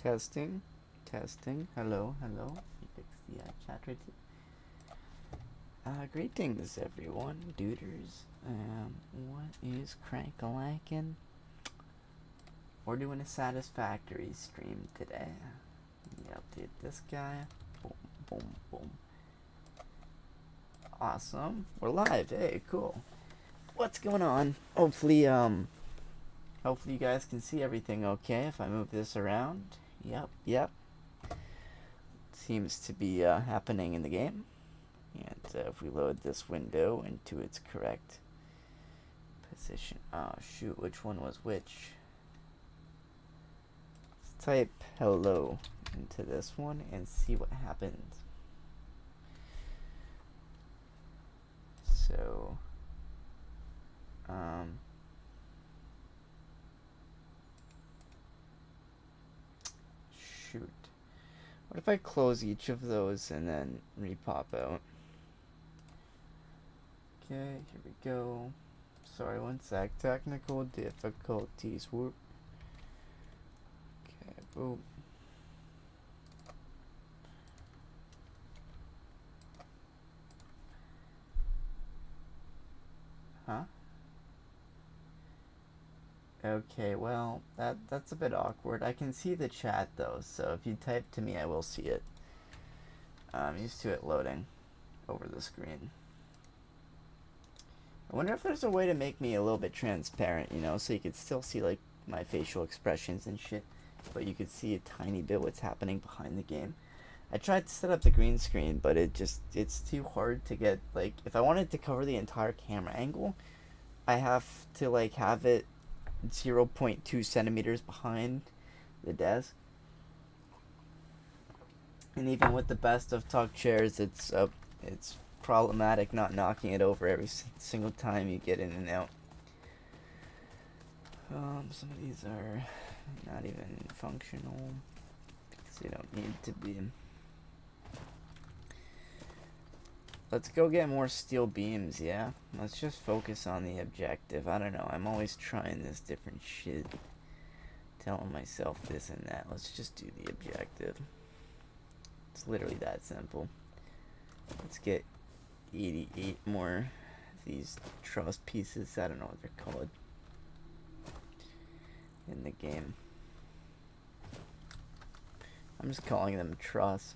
Testing, testing. Hello, hello. You fixed the chat right here. Greetings, everyone, duders. What is crank-a-lackin'? We're doing a Satisfactory stream today. You update this guy. Boom, boom, boom. Awesome. We're live. Hey, cool. What's going on? Hopefully you guys can see everything okay if I move this around. Yep. Seems to be happening in the game. And if we load this window into its correct position. Oh, shoot. Which one was which? Let's type hello into this one and see what happens. So, shoot. What if I close each of those and then re-pop out? Okay, here we go. Sorry, one sec. Technical difficulties. Whoop. Okay, boom. Huh? Okay, well, that's a bit awkward. I can see the chat though, so if you type to me, I will see it. I'm used to it loading over the screen. I wonder if there's a way to make me a little bit transparent, you know, so you could still see like my facial expressions and shit, but you could see a tiny bit what's happening behind the game. I tried to set up the green screen, but it's too hard to get, like, if I wanted to cover the entire camera angle, I have to like have it 0.2 centimeters behind the desk. And even with the best of tuck chairs, it's problematic not knocking it over every single time you get in and out. Some of these are not even functional because they don't need to be. Let's go get more steel beams, yeah? Let's just focus on the objective. I don't know, I'm always trying this different shit. Telling myself this and that. Let's just do the objective. It's literally that simple. Let's get 88 more of these truss pieces. I don't know what they're called in the game. I'm just calling them truss.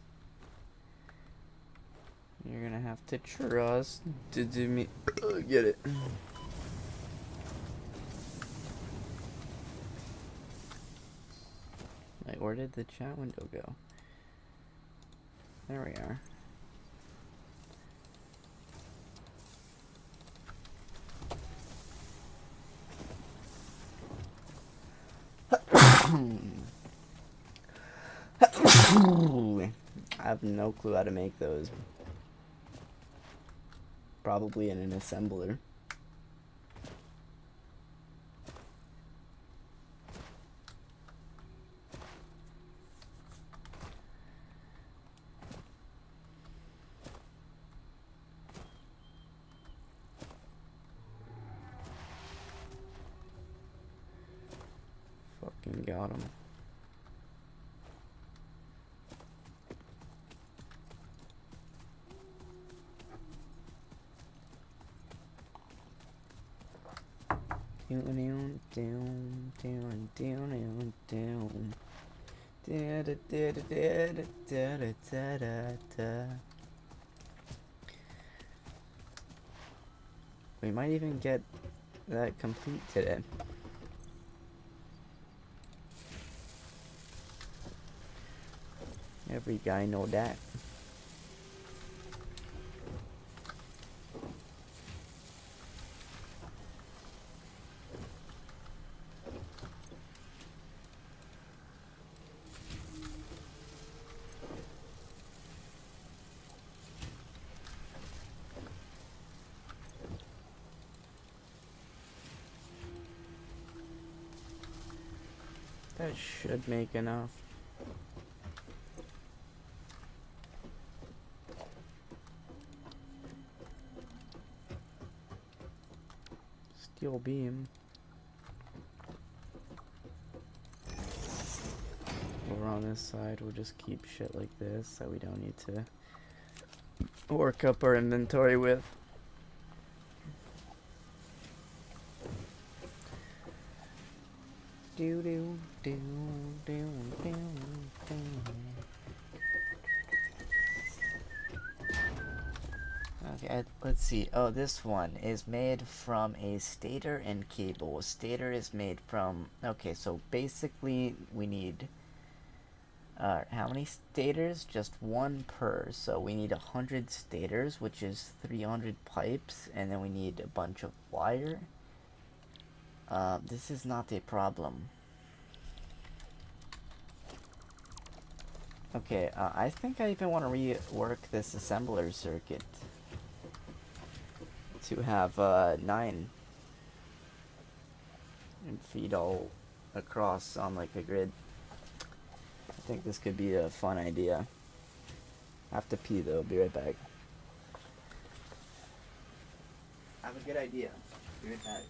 You're gonna have to trust to do me. Get it. Wait, where did the chat window go? There we are. I have no clue how to make those. Probably in an assembler. Fucking got him. We might even get that complete today. Every guy know that. That should make enough. Steel beam. over on this side, we'll just keep shit like this that we don't need to work up our inventory with. Do do do do do do. Okay, let's see. Oh, this one is made from a stator and cable. A stator is made from... Okay, so basically we need... how many stators? Just one per. So we need 100 stators, which is 300 pipes, and then we need a bunch of wire. This is not a problem. Okay, I think I even want to rework this assembler circuit to have 9 and feed all across on like a grid. I think this could be a fun idea. I have to pee though, be right back. I have a good idea. Be right back.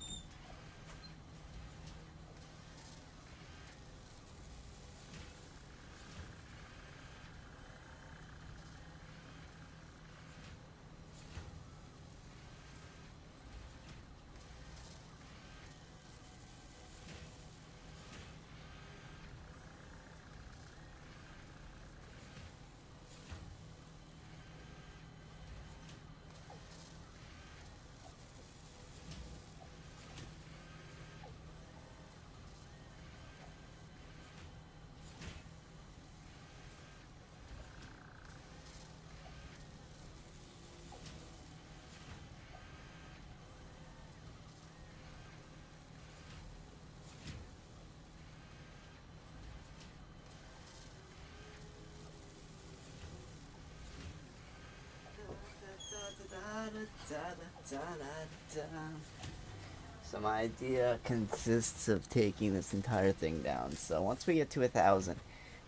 So my idea consists of taking this entire thing down. So once we get to 1,000,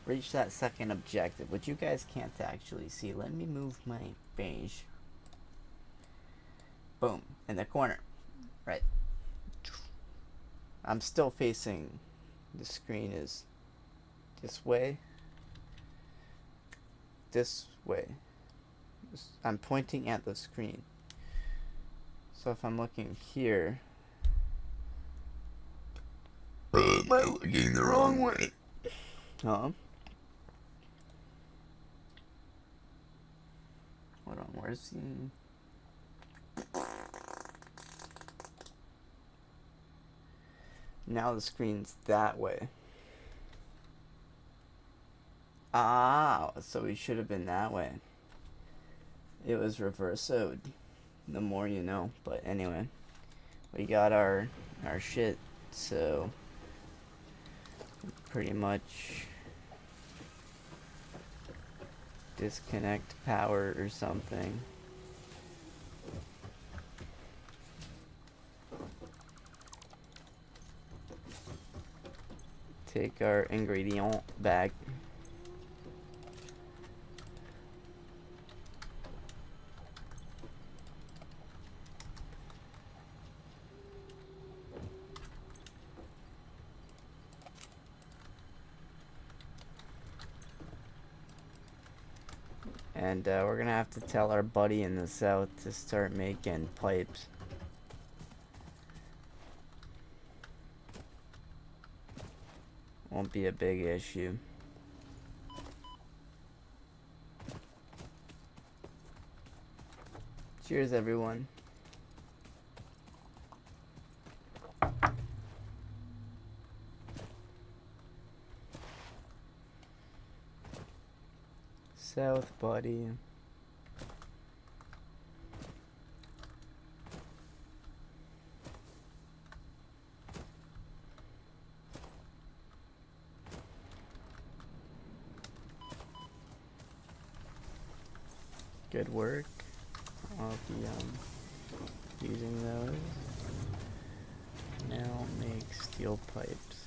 reach that second objective, which you guys can't actually see. Let me move my beige. Boom, in the corner. Right. I'm still facing, the screen is this way. This way. I'm pointing at the screen. So if I'm looking here, am I looking the wrong way? Huh? Hold on, where's the... Now the screen's that way. Ah, so we should have been that way. It was reversoed. The more you know. But anyway, we got our shit, so pretty much disconnect power or something. Take our ingredient bag. And we're gonna have to tell our buddy in the south to start making pipes. Won't be a big issue. Cheers, everyone. South, buddy. Good work. I'll be using those. Now make steel pipes.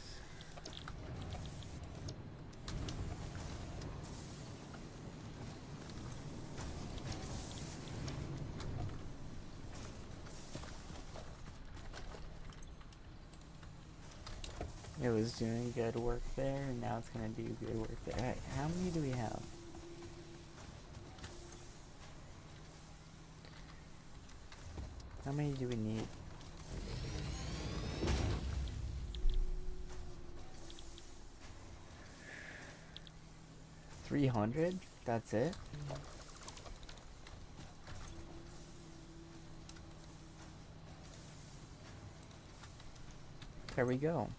It was doing good work there, and now it's gonna do good work there. Alright, how many do we have? How many do we need? 300? That's it? There we go.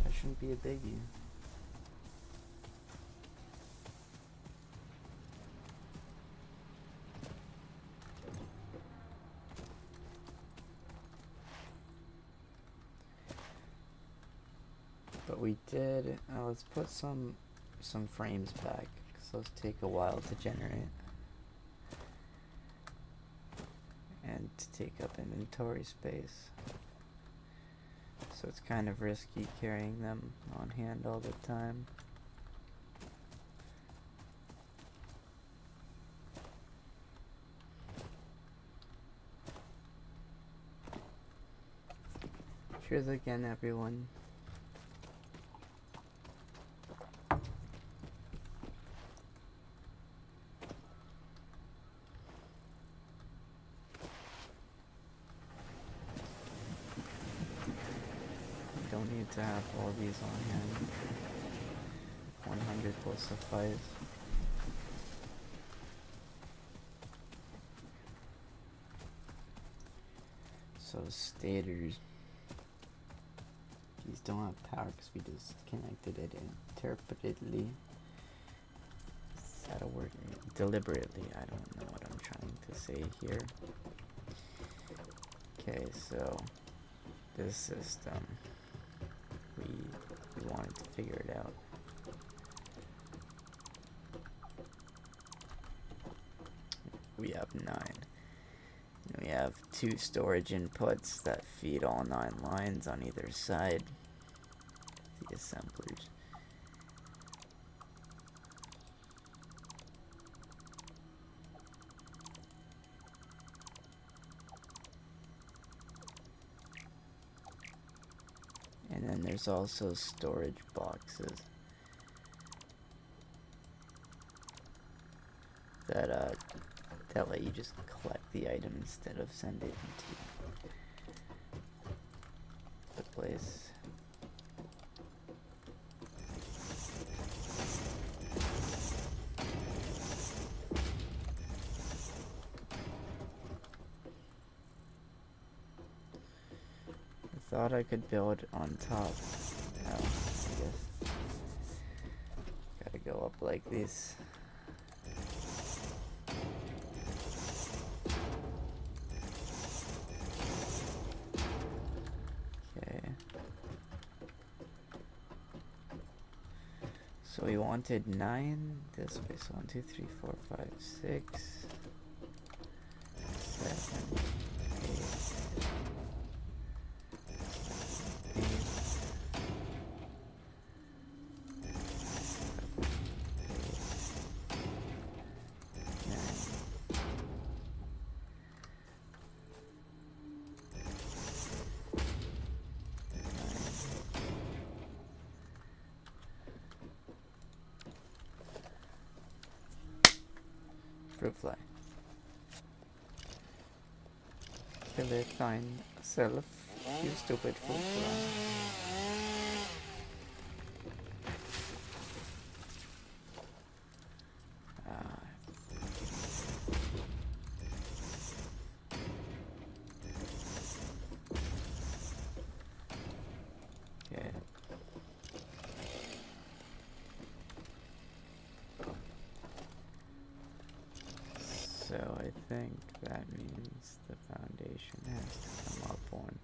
That shouldn't be a biggie. But we did, let's put some frames back, because those take a while to generate. And to take up inventory space. So it's kind of risky carrying them on hand all the time. Cheers again, everyone. Don't need to have all these on hand. 100 will suffice. So stators. These don't have power because we just connected it interpretedly. Is that a word? Deliberately. I don't know what I'm trying to say here. Okay, so this system, we wanted to figure it out. We have 9. And we have 2 storage inputs that feed all 9 lines on either side. The assemblers. And then there's also storage boxes that let you just collect the item instead of send it into the place. I thought I could build on top. No, I guess gotta go up like this. So we wanted 9 this way, so 1, 2, 3, 4, 5, 6, 7, 8, 9. Fruit fly. Kill it, find self, you stupid fruit fly. Okay. So I think that means the foundation has to come up one.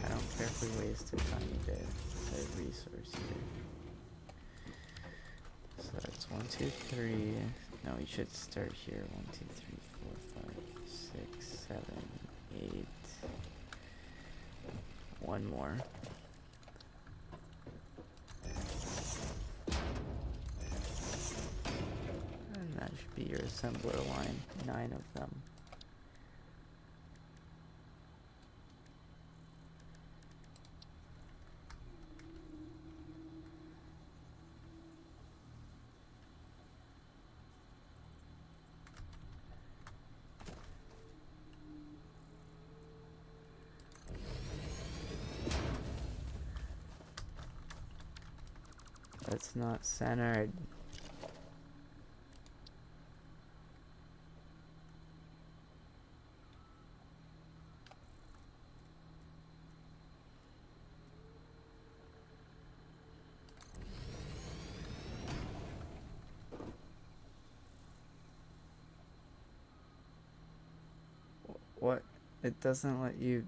I don't care if we waste a tiny bit of resource here. So that's 1, 2, 3. No, we should start here. 1, 2, 3, 4, 5, 6, 7, 8. One more. That should be your assembler line. 9 of them. That's not centered. What? It doesn't let you...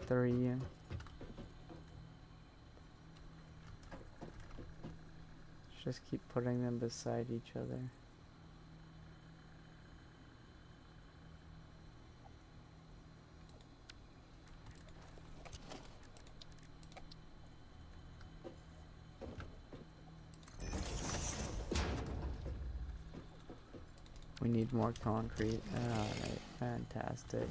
Three. Just keep putting them beside each other. We need more concrete. Alright, fantastic.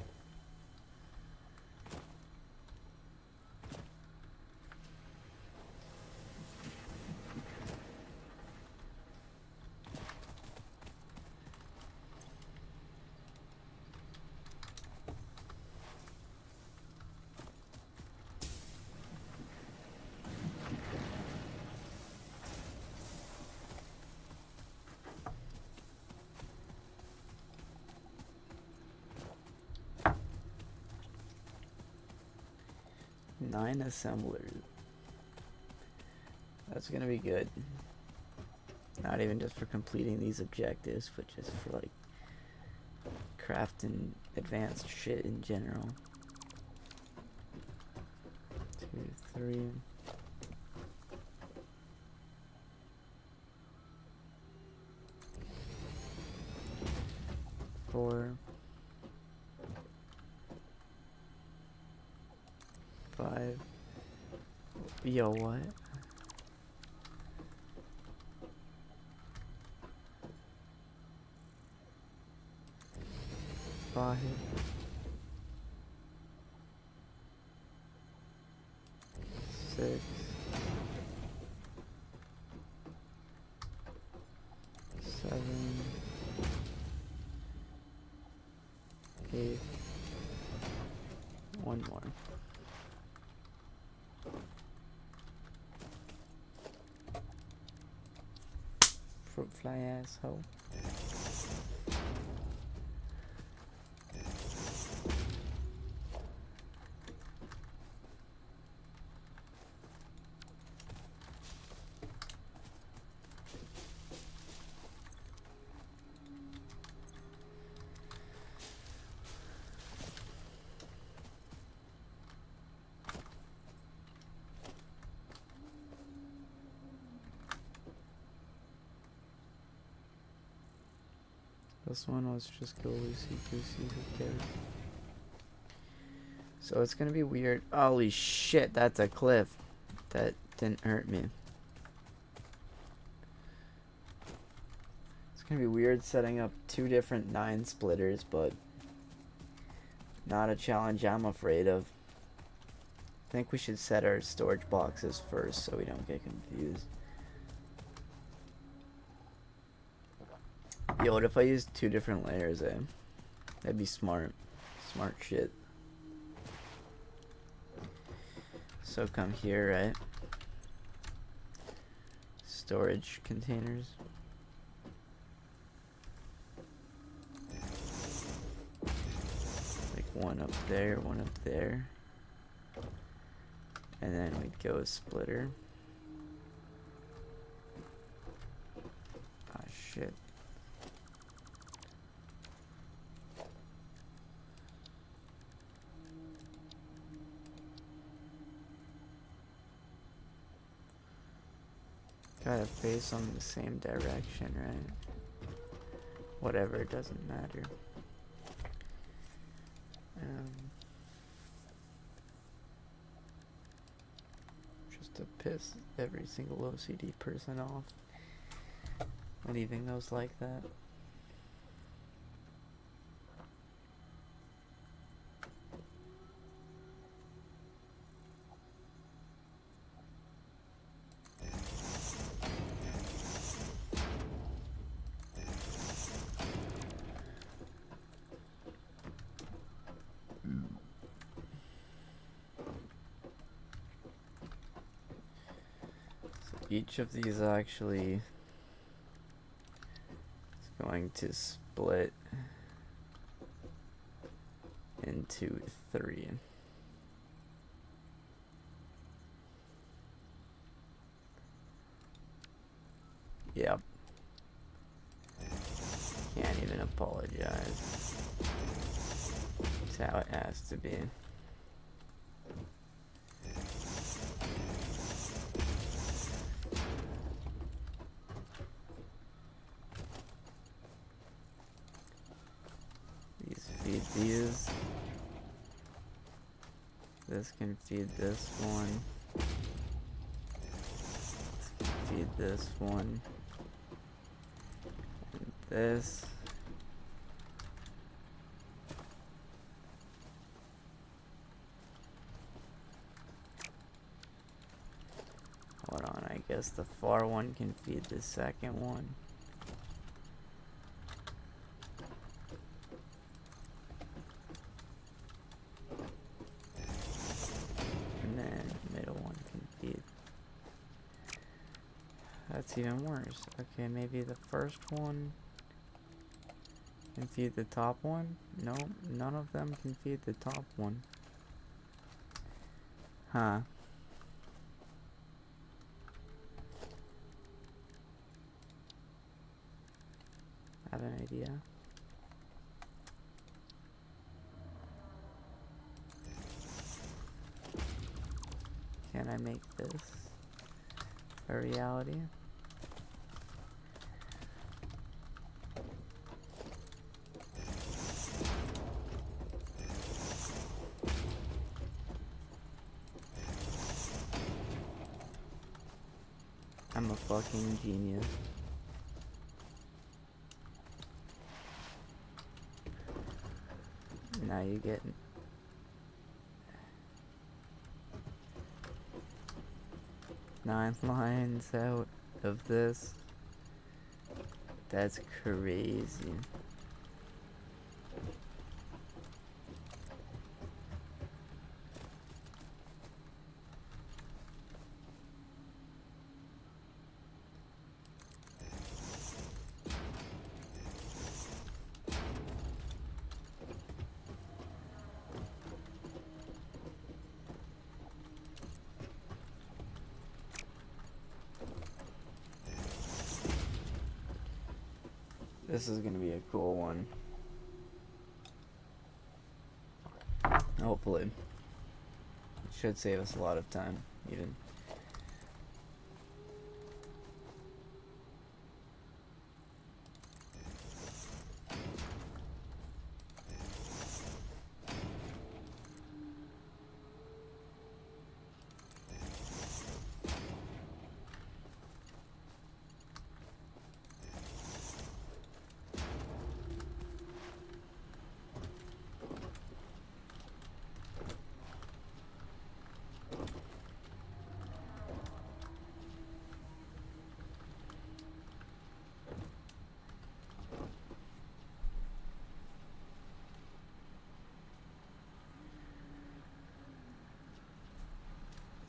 Nine assemblers. That's gonna be good. Not even just for completing these objectives, but just for like crafting advanced shit in general. 2, 3. 4. 5. Yo, what? 5. 6. 7. 8. One more. Fruit fly asshole. This one was just go loosey-goosey, who cares? So it's gonna be weird. Holy shit, that's a cliff. That didn't hurt me. It's gonna be weird setting up 2 different 9 splitters, but not a challenge I'm afraid of. I think we should set our storage boxes first so we don't get confused. Yo, what if I use 2 different layers, eh? That'd be smart. Smart shit. So come here, right? Storage containers. Like one up there, one up there. And then we'd go a splitter. Ah, shit. Gotta face on the same direction, right? Whatever, it doesn't matter. Just to piss every single OCD person off. Anything goes like that. each of these actually is going to split into 3. Yep. Can't even apologize. It's how it has to be. These feed these. This can feed this one. This can feed this one. And this. Hold on, I guess the far one can feed the second one. And then the middle one can feed. That's even worse. Okay, maybe the first one can feed the top one? No, none of them can feed the top one. Huh. I have an idea. Can I make this a reality? I'm a fucking genius. Now you get 9 lines out of this. That's crazy. This is gonna be a cool one. Hopefully. It should save us a lot of time, even.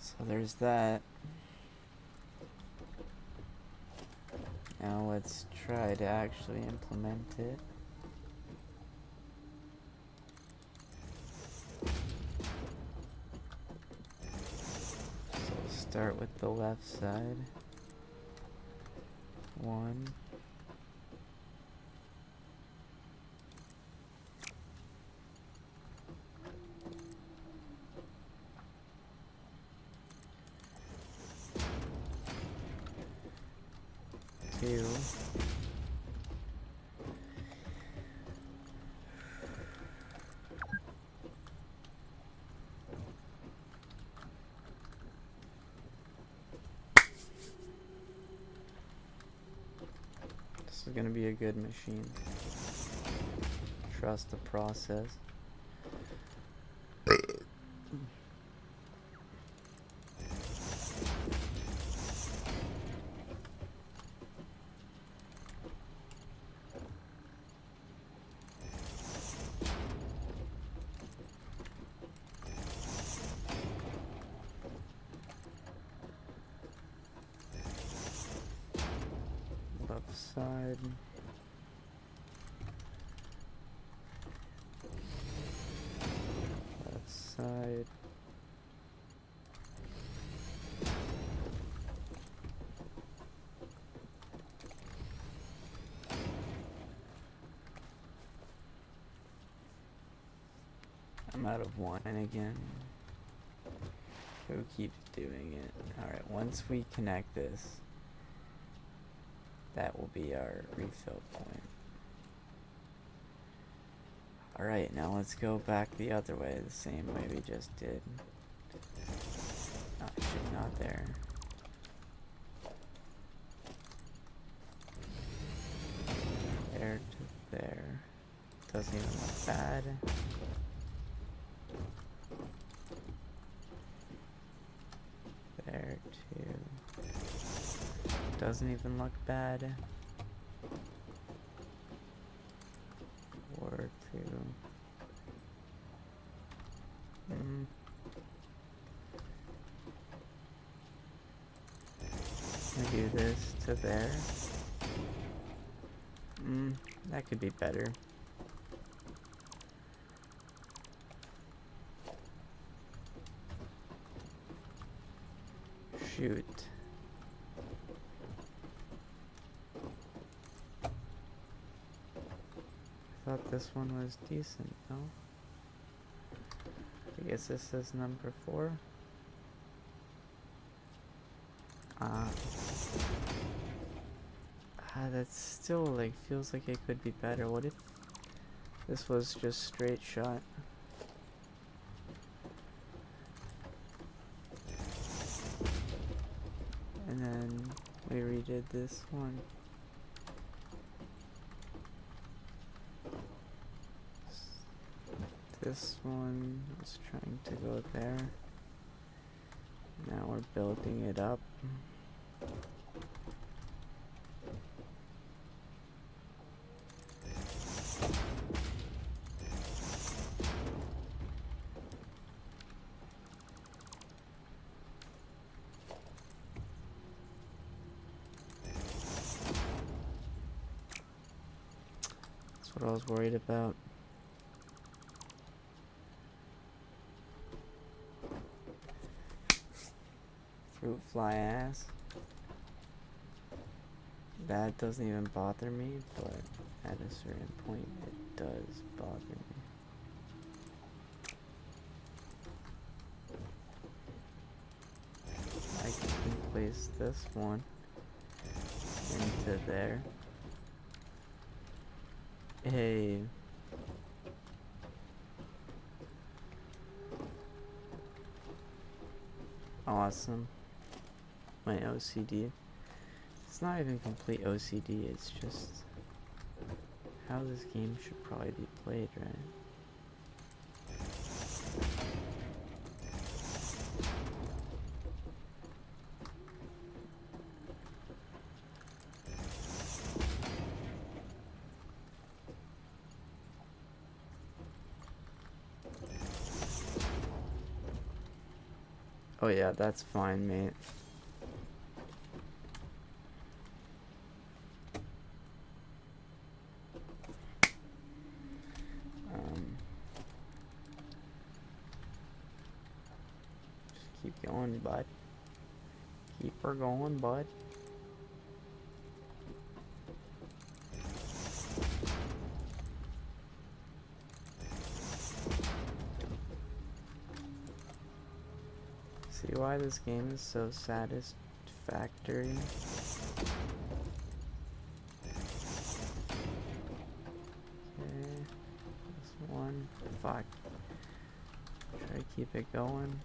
So there's that. Now let's try to actually implement it. So start with the left side. 1. 2. This is gonna be a good machine. Trust the process. side. Left side. I'm out of wine again. Who keeps doing it? Alright, once we connect this, that will be our refill point. Alright, now let's go back the other way, the same way we just did. Oh shit, not there. There to there. Doesn't even look bad. There too. Doesn't even look bad. Or two. I do this to there. That could be better. Shoot. I thought this one was decent, no? I guess this is number 4. That still like feels like it could be better. What if this was just straight shot? And then we redid this one. This one was trying to go there. Now we're building it up. That's what I was worried about. Fruit fly ass. That doesn't even bother me, but at a certain point it does bother me. I can place this one into there. Hey. Awesome. My OCD. It's not even complete OCD, it's just how this game should probably be played, right? Oh yeah, that's fine, mate. Just keep going, bud. Keep her going, bud. See why this game is so satisfactory? Okay, this one, fuck. Try to keep it going.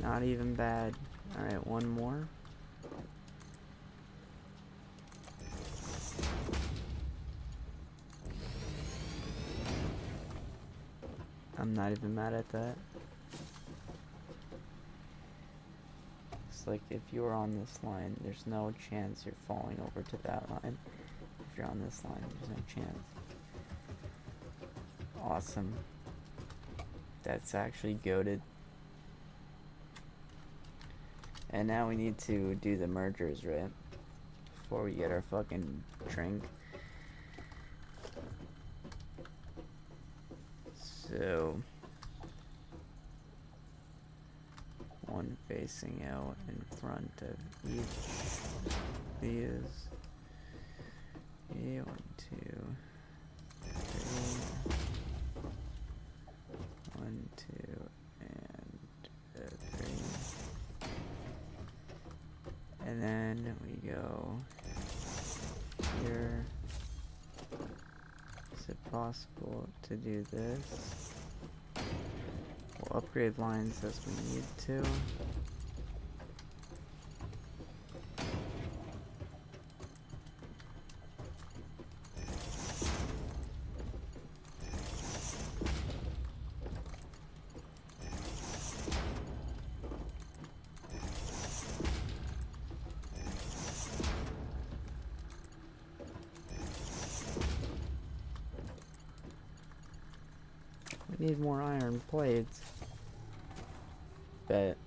Not even bad. Alright, one more. I'm not even mad at that. because like if you were on this line, there's no chance you're falling over to that line. If you're on this line, there's no chance. Awesome. That's actually goated. And now we need to do the mergers, right? Before we get our fucking drink. So, one facing out in front of each of these. Okay, 1, 2, 3. 1, 2, and 3. And then we go here. Is it possible to do this? We'll upgrade lines as we need to. We need more iron plates. Bet.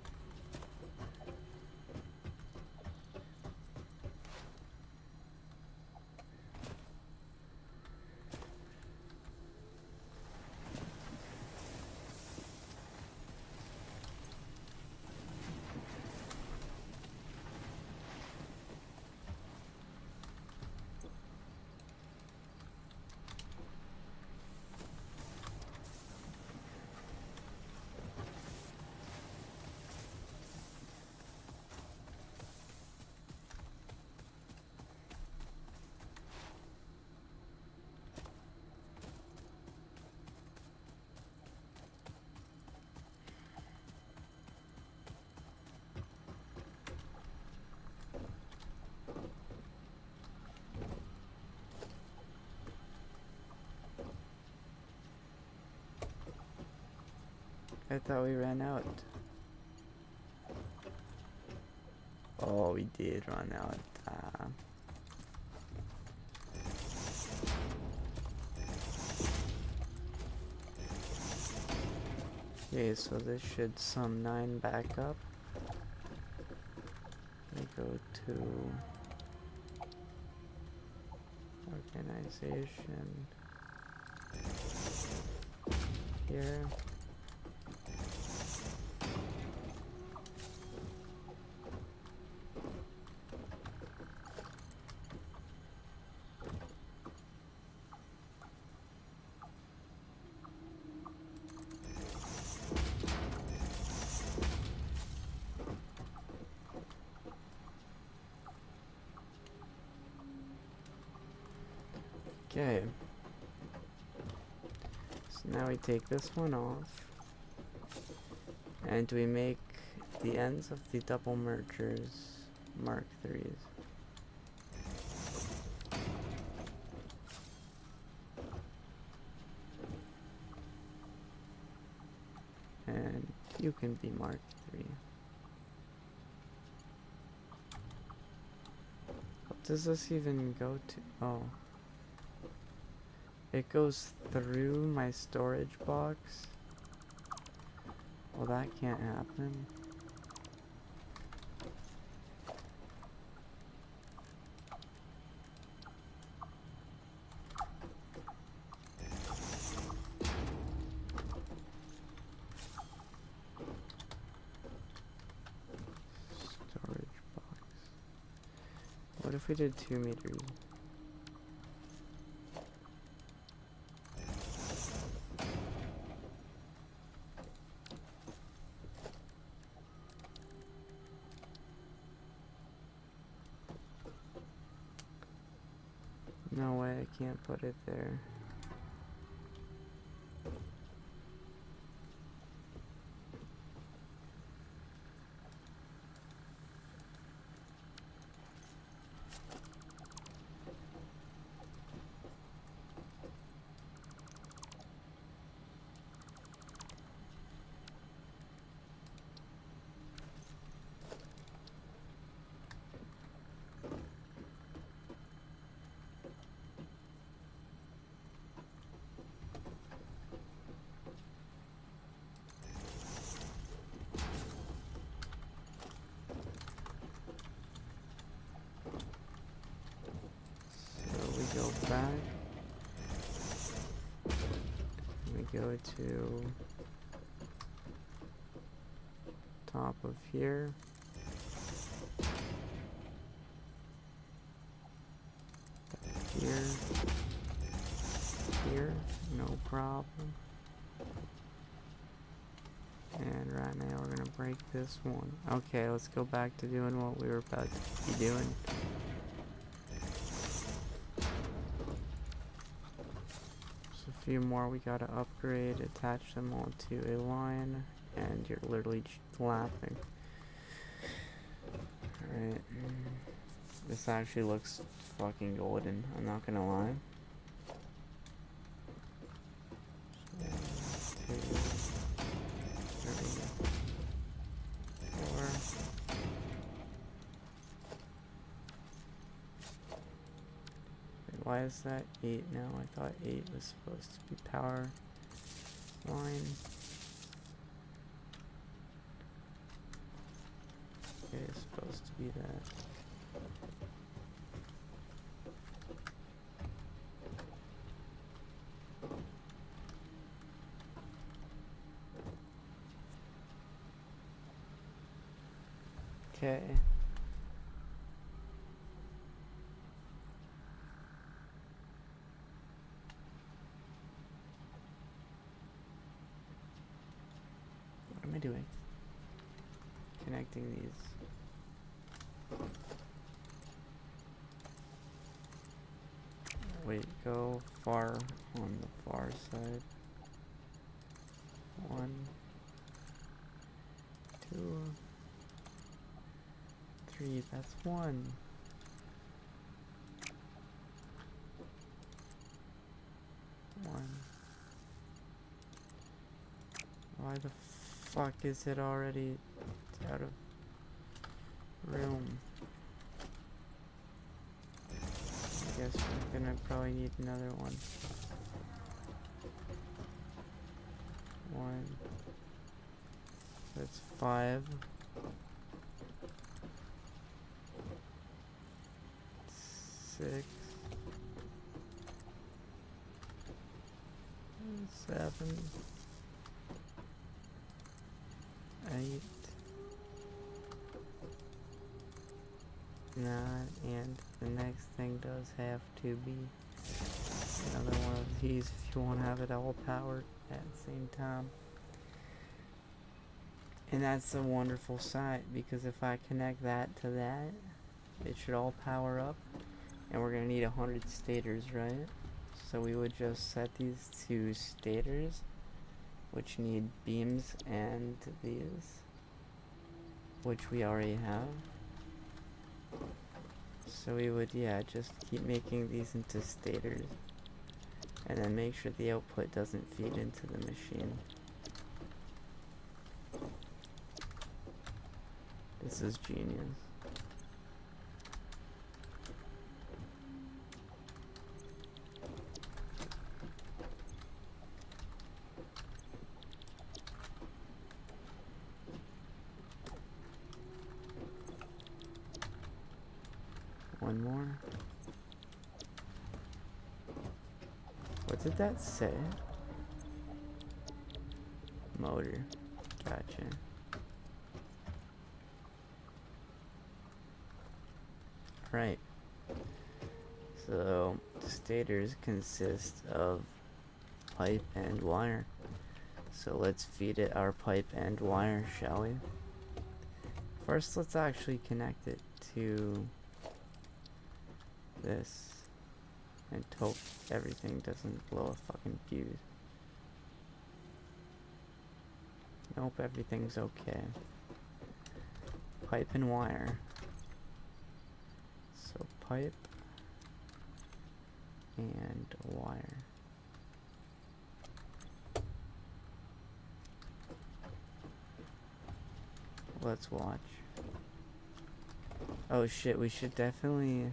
I thought we ran out. Oh, we did run out. Okay, so this should sum 9 back up. We go to organization here. Okay, so now we take this one off, and we make the ends of the double mergers Mark 3s. And you can be Mark 3. What does this even go to? Oh. It goes through my storage box. Well, that can't happen. Storage box. What if we did 2 meters? No way, I can't put it there. to top of here. Here. Here. No problem. And right now we're gonna break this one. Okay, let's go back to doing what we were about to be doing. Just a few more we gotta upgrade, attach them all to a line, and you're literally just laughing. Alright. This actually looks fucking golden, I'm not gonna lie. Why is that 8 now? I thought 8 was supposed to be power line. Okay, it's supposed to be that. Okay. What am I doing? Connecting these. Wait, go far on the far side. 1, 2, 3, that's 1. Why the fuck is it already out of room? I guess we're gonna probably need another one. 1. That's 5. 6. 7. 8. 9. And the next thing does have to be another one of these if you want to have it all powered at the same time. And that's a wonderful sight, because if I connect that to that, it should all power up. And we're gonna need 100 stators, right? So we would just set these to stators, which need beams, and these, which we already have. So we would, yeah, just keep making these into stators, and then make sure the output doesn't feed into the machine. This is genius. One more. What did that say? Motor. Gotcha. Right. So, stators consist of pipe and wire. So let's feed it our pipe and wire, shall we? First, let's actually connect it to this and hope everything doesn't blow a fucking fuse. Nope, everything's okay. Pipe and wire. So pipe and wire. Let's watch. Oh shit, we should definitely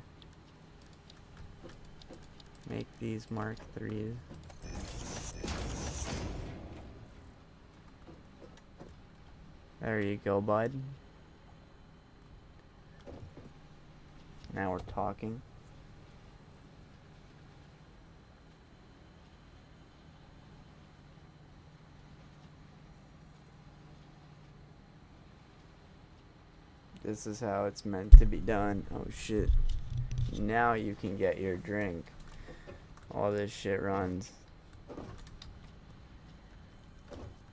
make these Mark IIIs. There you go, bud. Now we're talking. This is how it's meant to be done. Oh shit. Now you can get your drink. All this shit runs.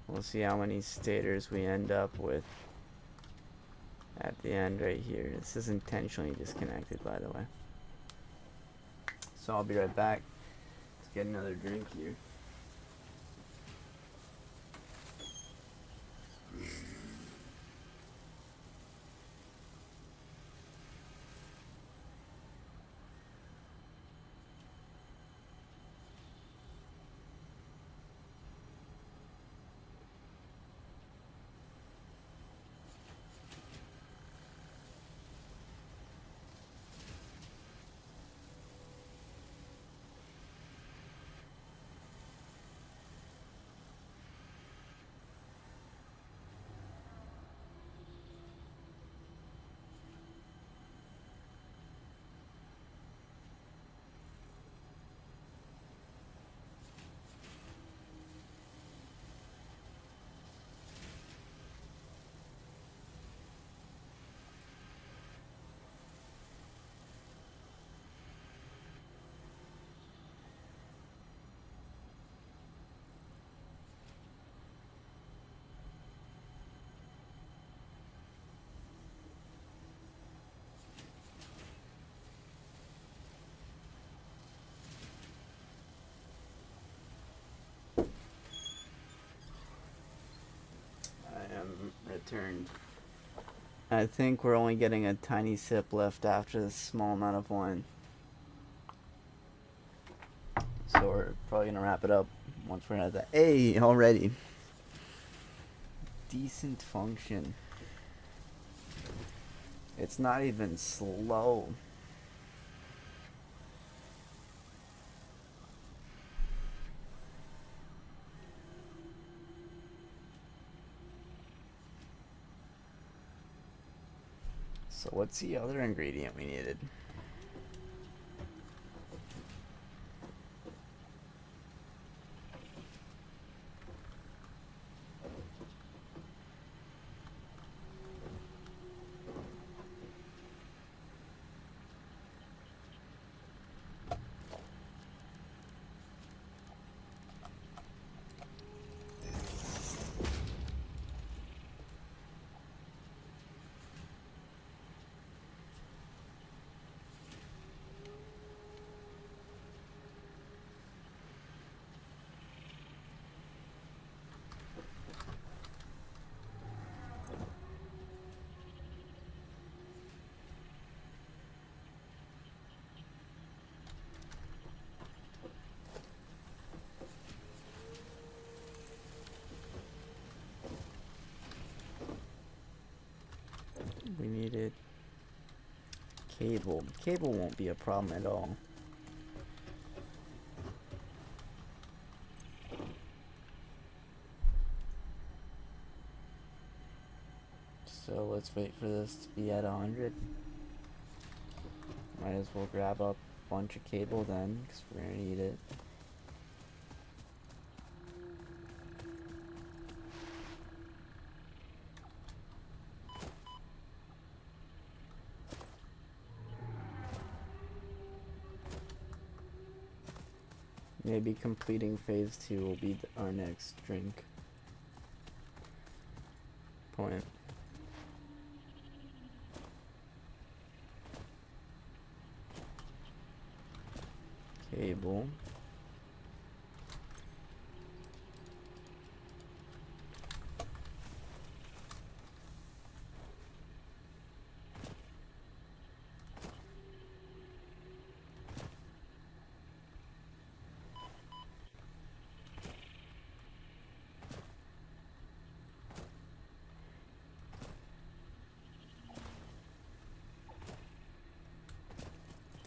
We'll see how many stators we end up with at the end right here. This is intentionally disconnected, by the way. So I'll be right back. Let's get another drink here. Returned. I think we're only getting a tiny sip left after this small amount of wine. So we're probably gonna wrap it up once we're at that. Hey, already. Decent function. It's not even slow. So what's the other ingredient we needed? We needed cable. Cable won't be a problem at all. So let's wait for this to be at 100. Might as well grab up a bunch of cable then, because we're gonna need it. Maybe completing phase 2 will be our next drink point. Cable.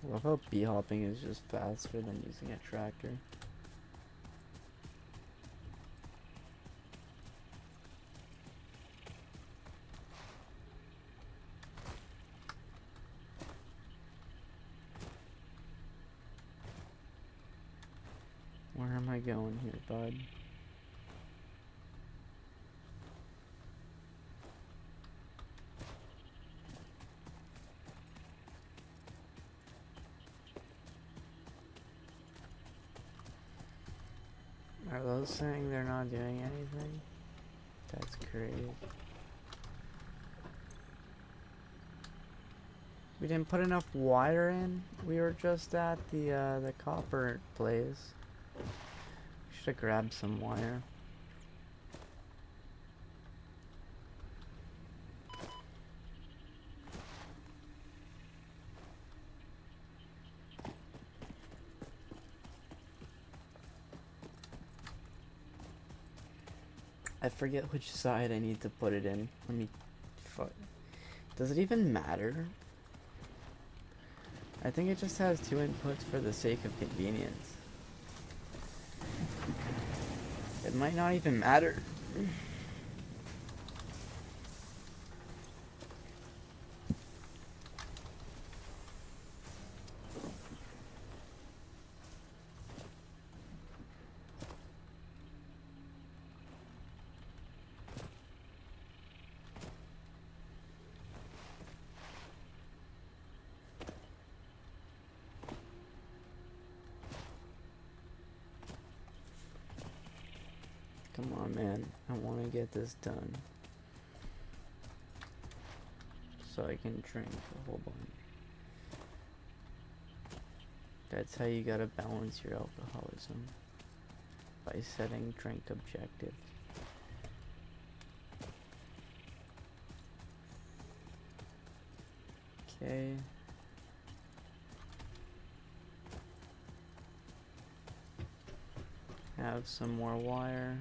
I love how bee hopping is just faster than using a tractor. Where am I going here, bud? Are those saying they're not doing anything? That's great. We didn't put enough wire in. We were just at the copper place. Should have grabbed some wire. I forget which side I need to put it in. Let me... Does it even matter? I think it just has 2 inputs for the sake of convenience. It might not even matter. Come on, man. I want to get this done. So I can drink a whole bunch. That's how you gotta balance your alcoholism. By setting drink objectives. Okay. Have some more wire.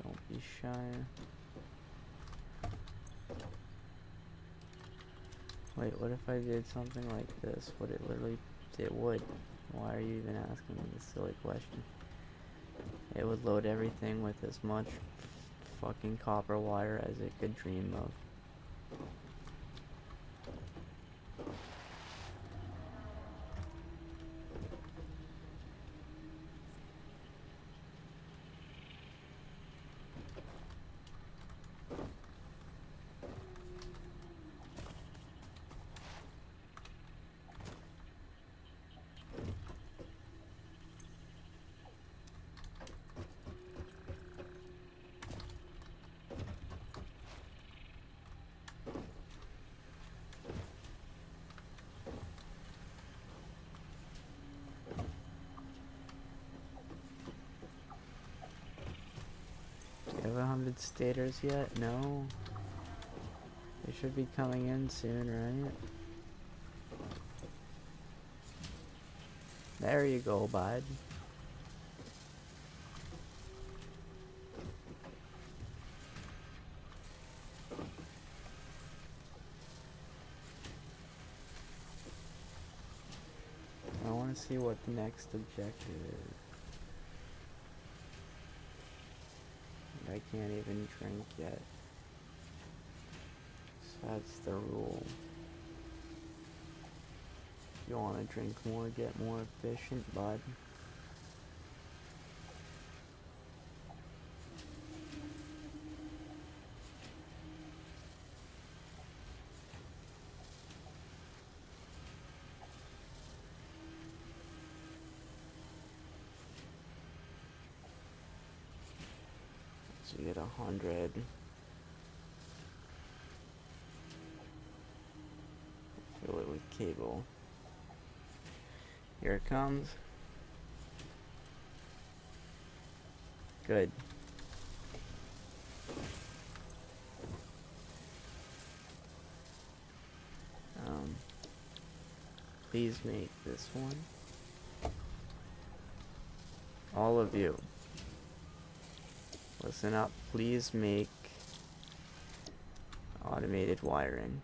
Don't be shy. Wait, what if I did something like this? Would it literally... It would. Why are you even asking me this silly question? It would load everything with as much fucking copper wire as it could dream of. Do you have 100 stators yet? No. They should be coming in soon, right? There you go, bud. I want to see what the next objective is. I can't even drink yet. So that's the rule. If you want to drink more, get more efficient, bud. So you get 100. Fill it with cable. Here it comes. Good. Please make this one. All of you. Listen up. Please make automated wiring.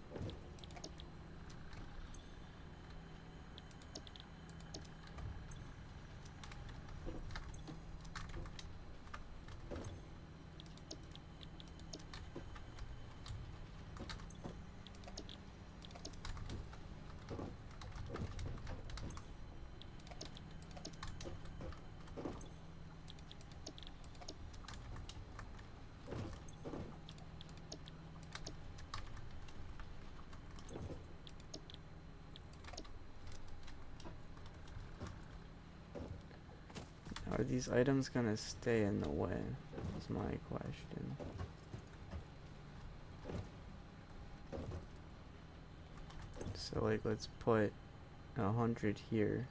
Are these items gonna stay in the way? Is my question. So like, let's put 100 here.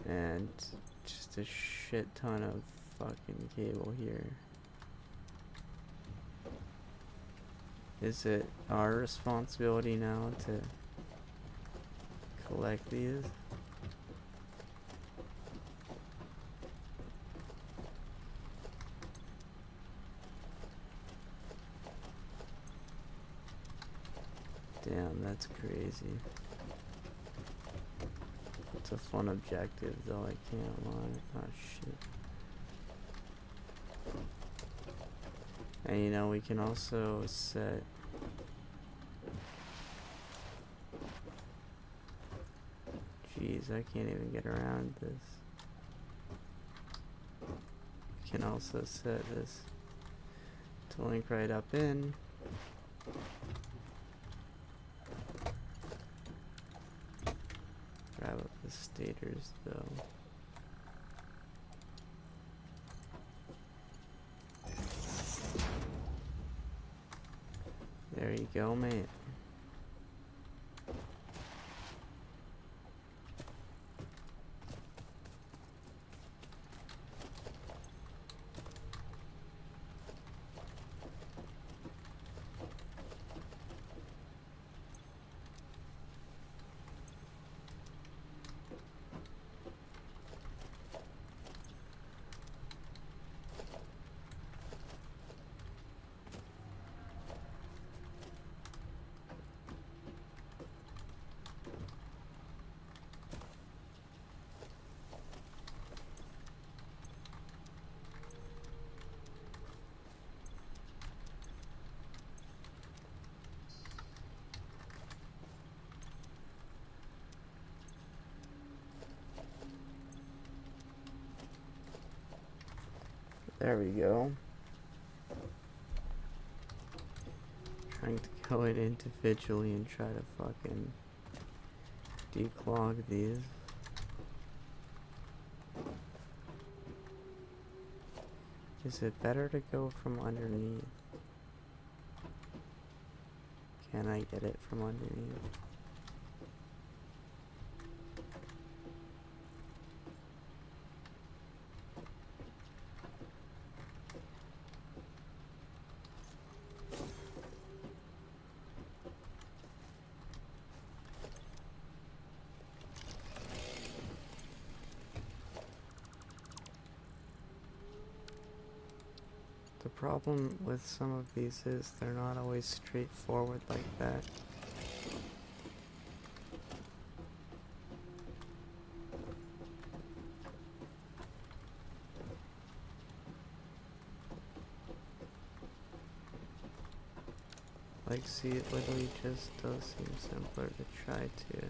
And just a shit ton of fucking cable here. Is it our responsibility now to collect these? Damn, that's crazy. It's a fun objective though, I can't lie. Oh shit. And you know, we can also set jeez, I can't even get around this. We can also set this to link right up in. Grab up the stators though. There you go, mate. There we go. Trying to go in individually and try to fucking declog these. Is it better to go from underneath? Can I get it from underneath? The problem with some of these is they're not always straightforward like that. Like, see, it literally just does seem simpler to try to.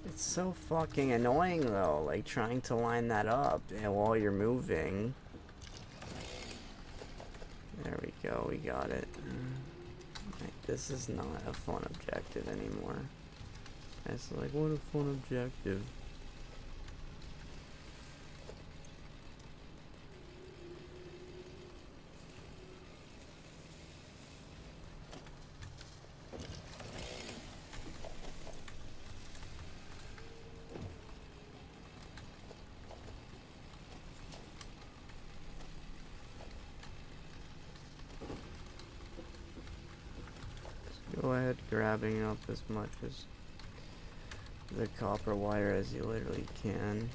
It's so fucking annoying though, like trying to line that up while you're moving. There we go, we got it. Like, this is not a fun objective anymore. It's like, what a fun objective. Go ahead grabbing up as much as the copper wire as you literally can.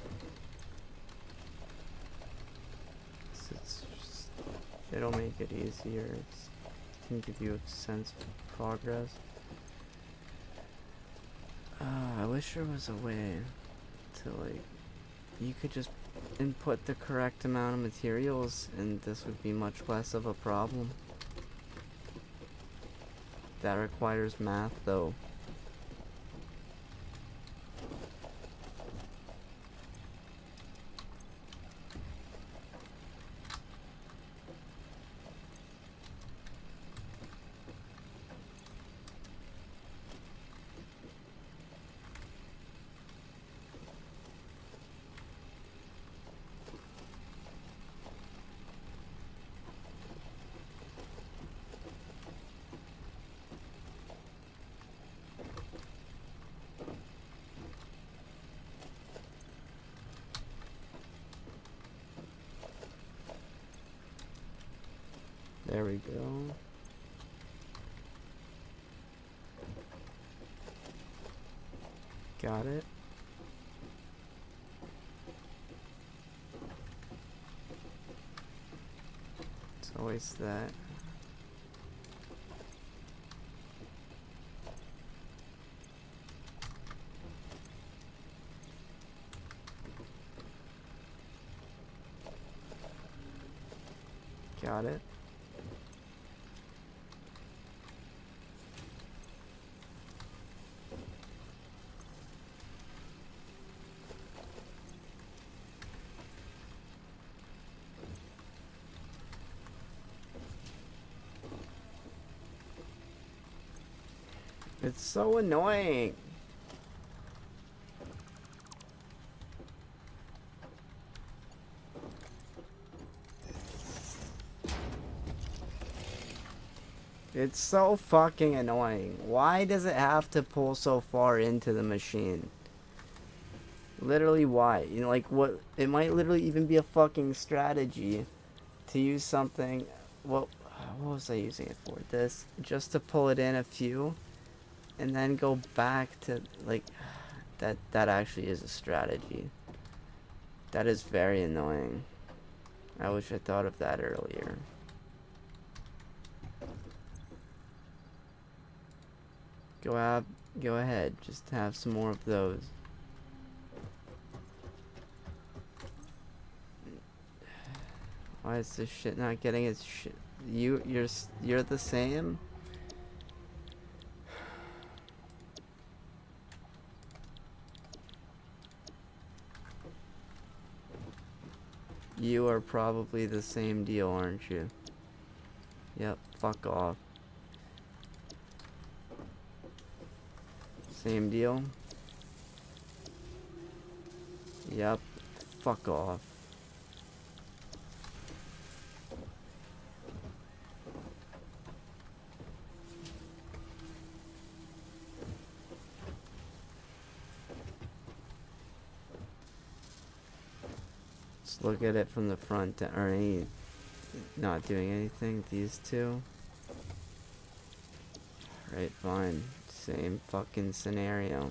It'll make it easier. It can give you a sense of progress. I wish there was a way to, like, you could just input the correct amount of materials and this would be much less of a problem. That requires math though. There we go. Got it. It's always that. Got it. It's so annoying. It's so fucking annoying. Why does it have to pull so far into the machine? Literally, why? You know, like, what? It might literally even be a fucking strategy to use something. Well, what was I using it for? This, just to pull it in a few, and then go back to, like, that actually is a strategy. That is very annoying. I wish I thought of that earlier. Go ahead, just have some more of those. Why is this shit not getting its shit? You're the same? You are probably the same deal, aren't you? Yep, fuck off. Same deal? Yep, fuck off. Let's look at it from the front. Are any not doing anything? These two? Right, fine. Same fucking scenario.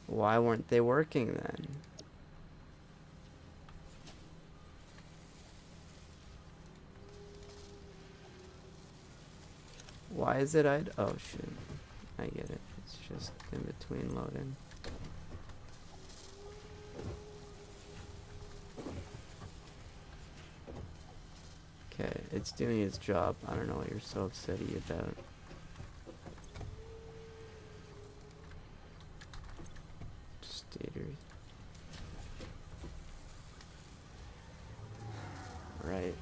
Why weren't they working then? Why is it oh shit. I get it. It's just in between loading. Okay, it's doing its job. I don't know what you're so upsetty about. Stators. Right.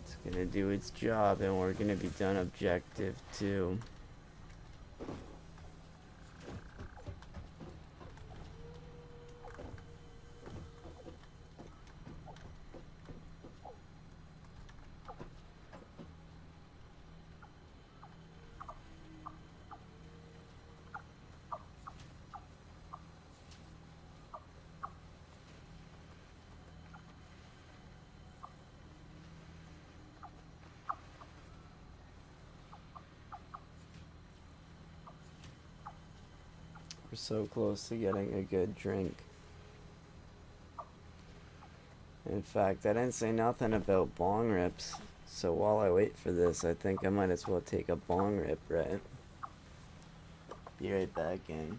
It's gonna do its job and we're gonna be done objective 2. We're so close to getting a good drink. In fact, I didn't say nothing about bong rips, so while I wait for this, I think I might as well take a bong rip, right? Be right back, gang.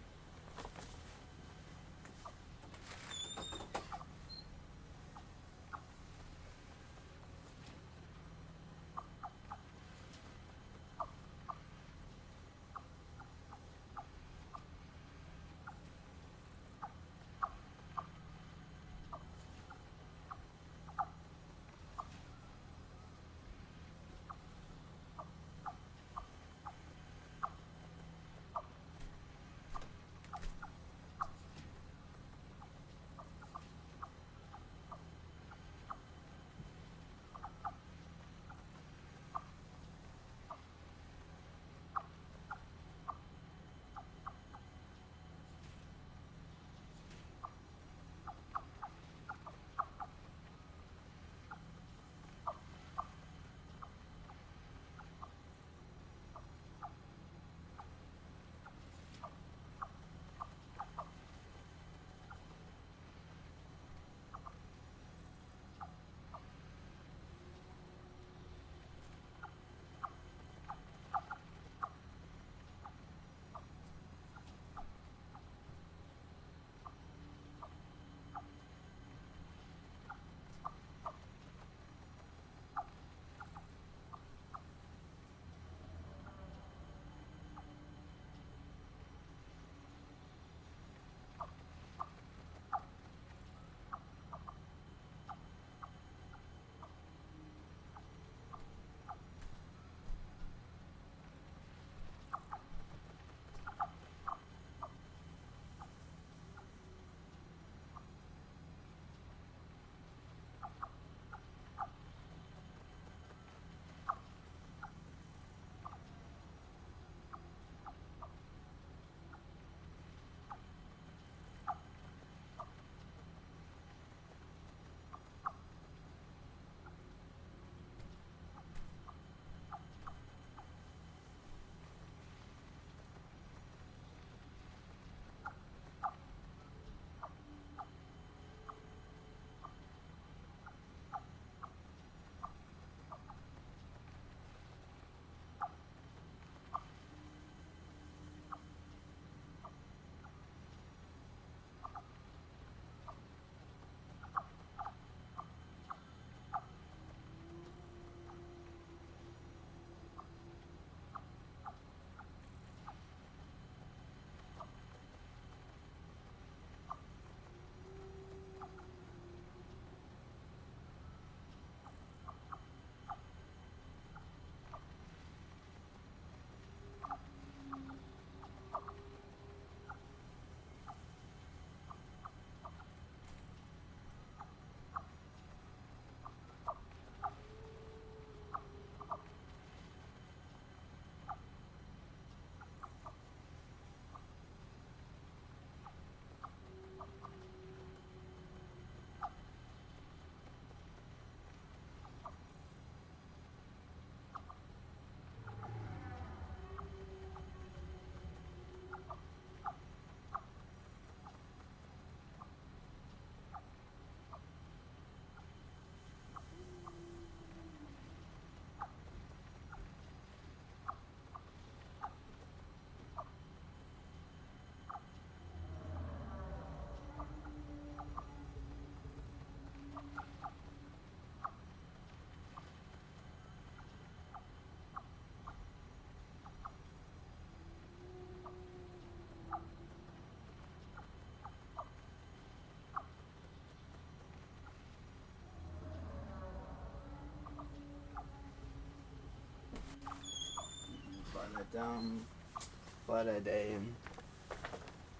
What a day.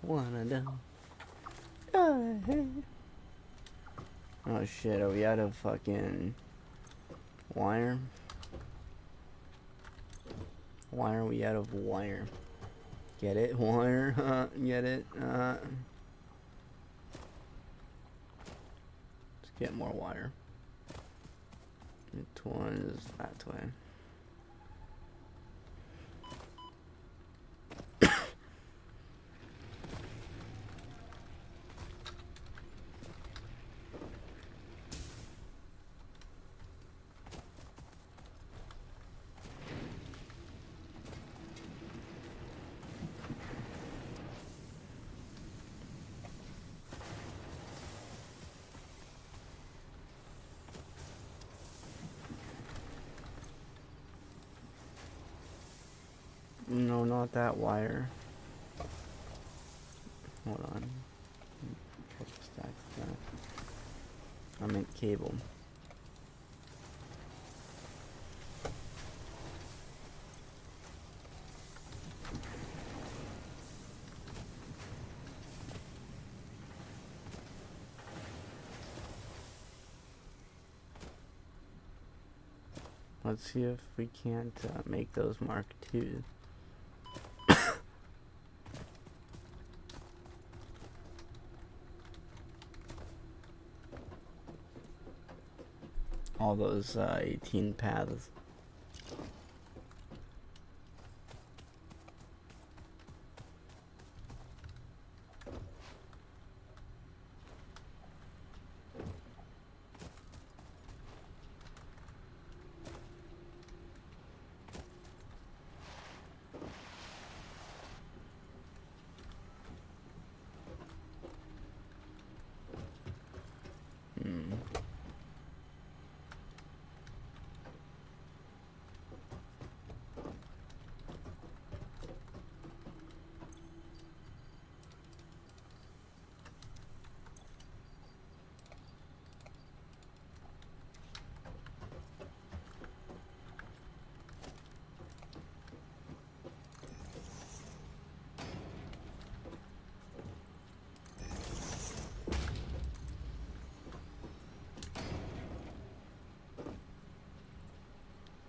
One of them. Oh shit, are we out of fucking wire? Why are we out of wire? Get it? Wire? Get it? Let's get more wire. Which one is that way? No, not that wire. Hold on. Couple stacks of that. I meant cable. Let's see if we can't make those Mark II. All those 18 paths.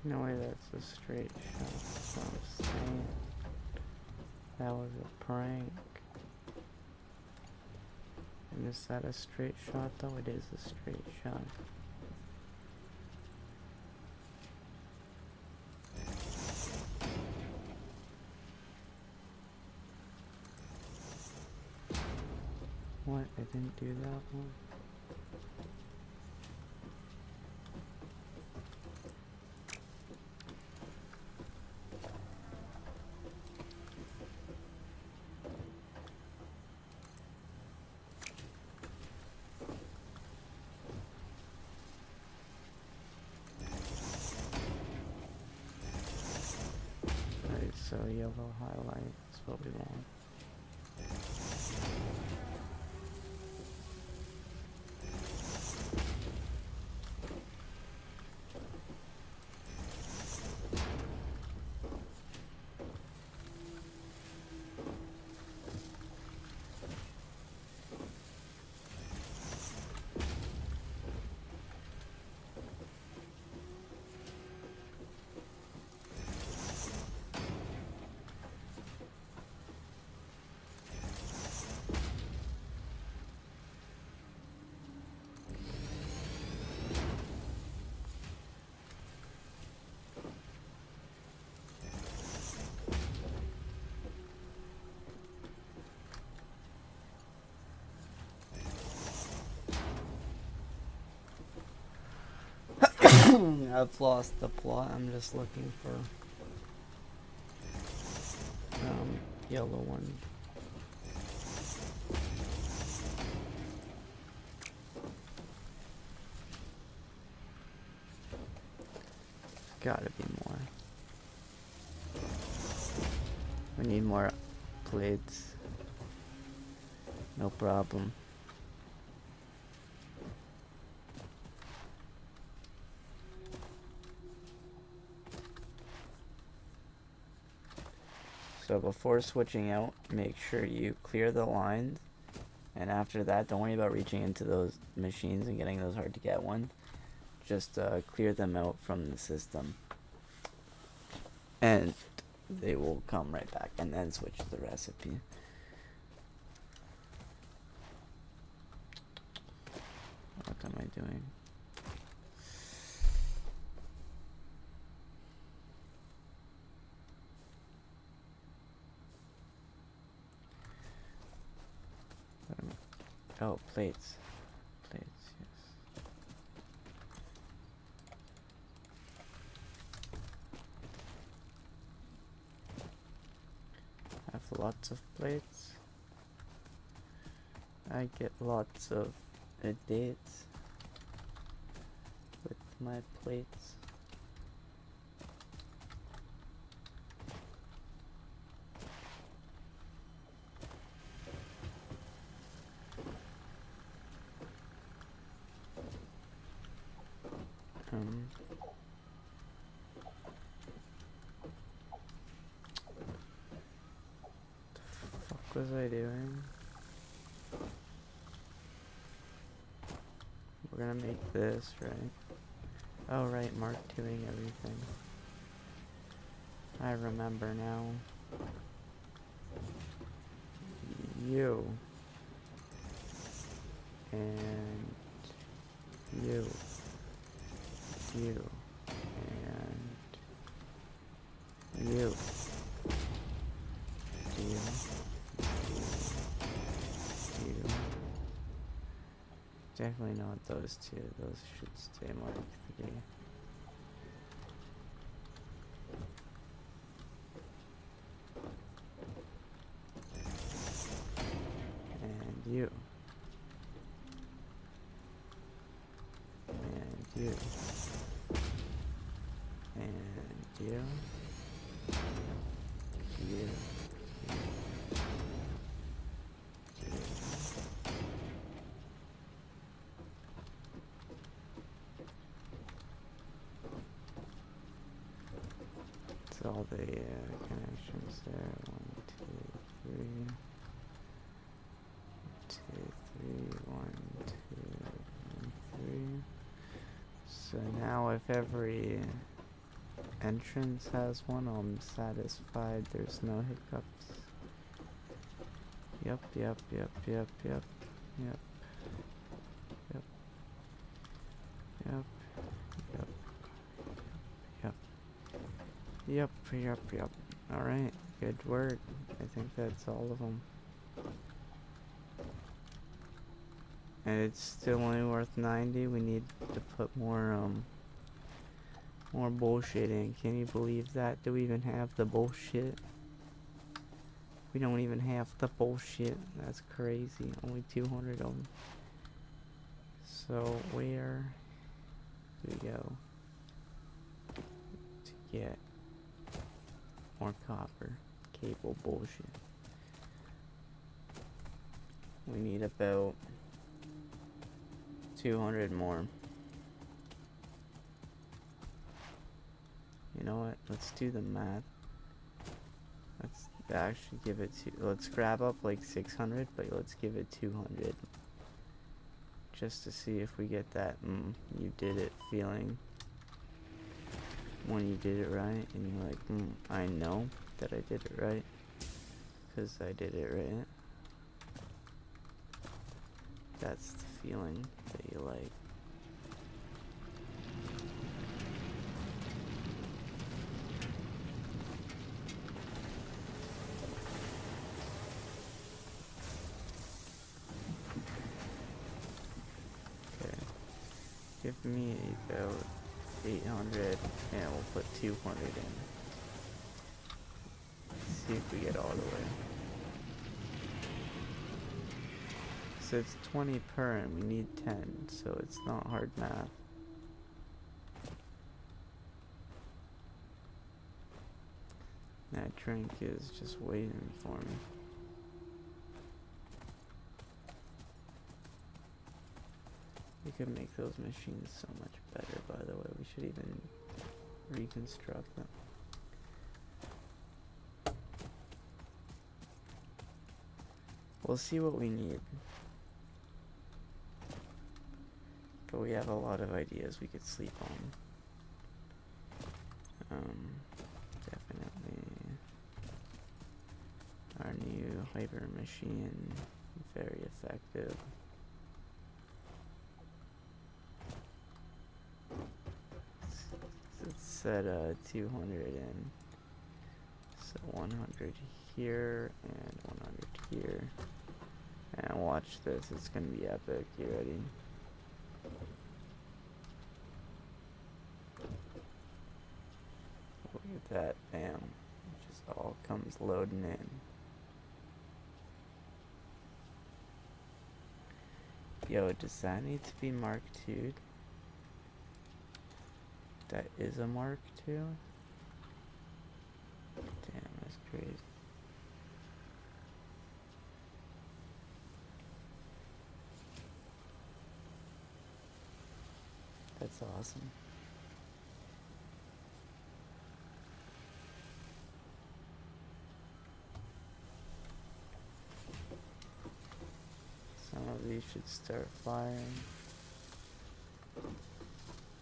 No way that's a straight shot. That's what I'm saying. That was a prank. And is that a straight shot though? It is a straight shot. What? I didn't do that one? So yellow highlight is what we want. I've lost the plot. I'm just looking for yellow one. Gotta be more. We need more plates. No problem. So before switching out, make sure you clear the lines. And after that, don't worry about reaching into those machines and getting those hard to get ones. Just clear them out from the system. And they will come right back, and then switch the recipe. What am I doing? Oh, plates. Plates, yes. I have lots of plates. I get lots of dates with my plates. The fuck was I doing? We're gonna make this, right? Oh, right, Mark doing everything. I remember now. You. And you. You. And you. You. You. Definitely not those two. Those should stay marked 3. And you. And you. And you. You. It's all the connections there. 1, 2, 3. 2, 3. 1, 2, 1, 3. So now if every entrance has one, I'm satisfied there's no hiccups. Yep, yep, yep, yep, yep, yep, yep, yep, yep, yep, yep, yep, yep. Alright, good work. I think that's all of them. And it's still only worth 90. We need to put more bullshit in. Can you believe that? Do we even have the bullshit? We don't even have the bullshit. That's crazy. Only 200 of them. So where do we go to get more copper cable bullshit? We need about 200 more. You know what? Let's do the math. Let's actually give it to. Let's grab up like 600, but let's give it 200. Just to see if we get that you did it feeling. When you did it right, and you're like, I know that I did it right. Because I did it right. That's the feeling that you like. Okay. Give me about 800 and we'll put 200 in. See if we get all the way. So it's 20 per and we need 10, so it's not hard math. That drink is just waiting for me. We could make those machines so much better, by the way. We should even reconstruct them. We'll see what we need. But we have a lot of ideas we could sleep on. Definitely. Our new hyper machine, very effective. It's set 200 in. So 100 here and 100 here. And watch this, it's gonna be epic. You ready? Look at that, bam. It just all comes loading in. Yo, does that need to be Mark II? That is a Mark II? Damn, that's crazy. That's awesome. Some of these should start firing.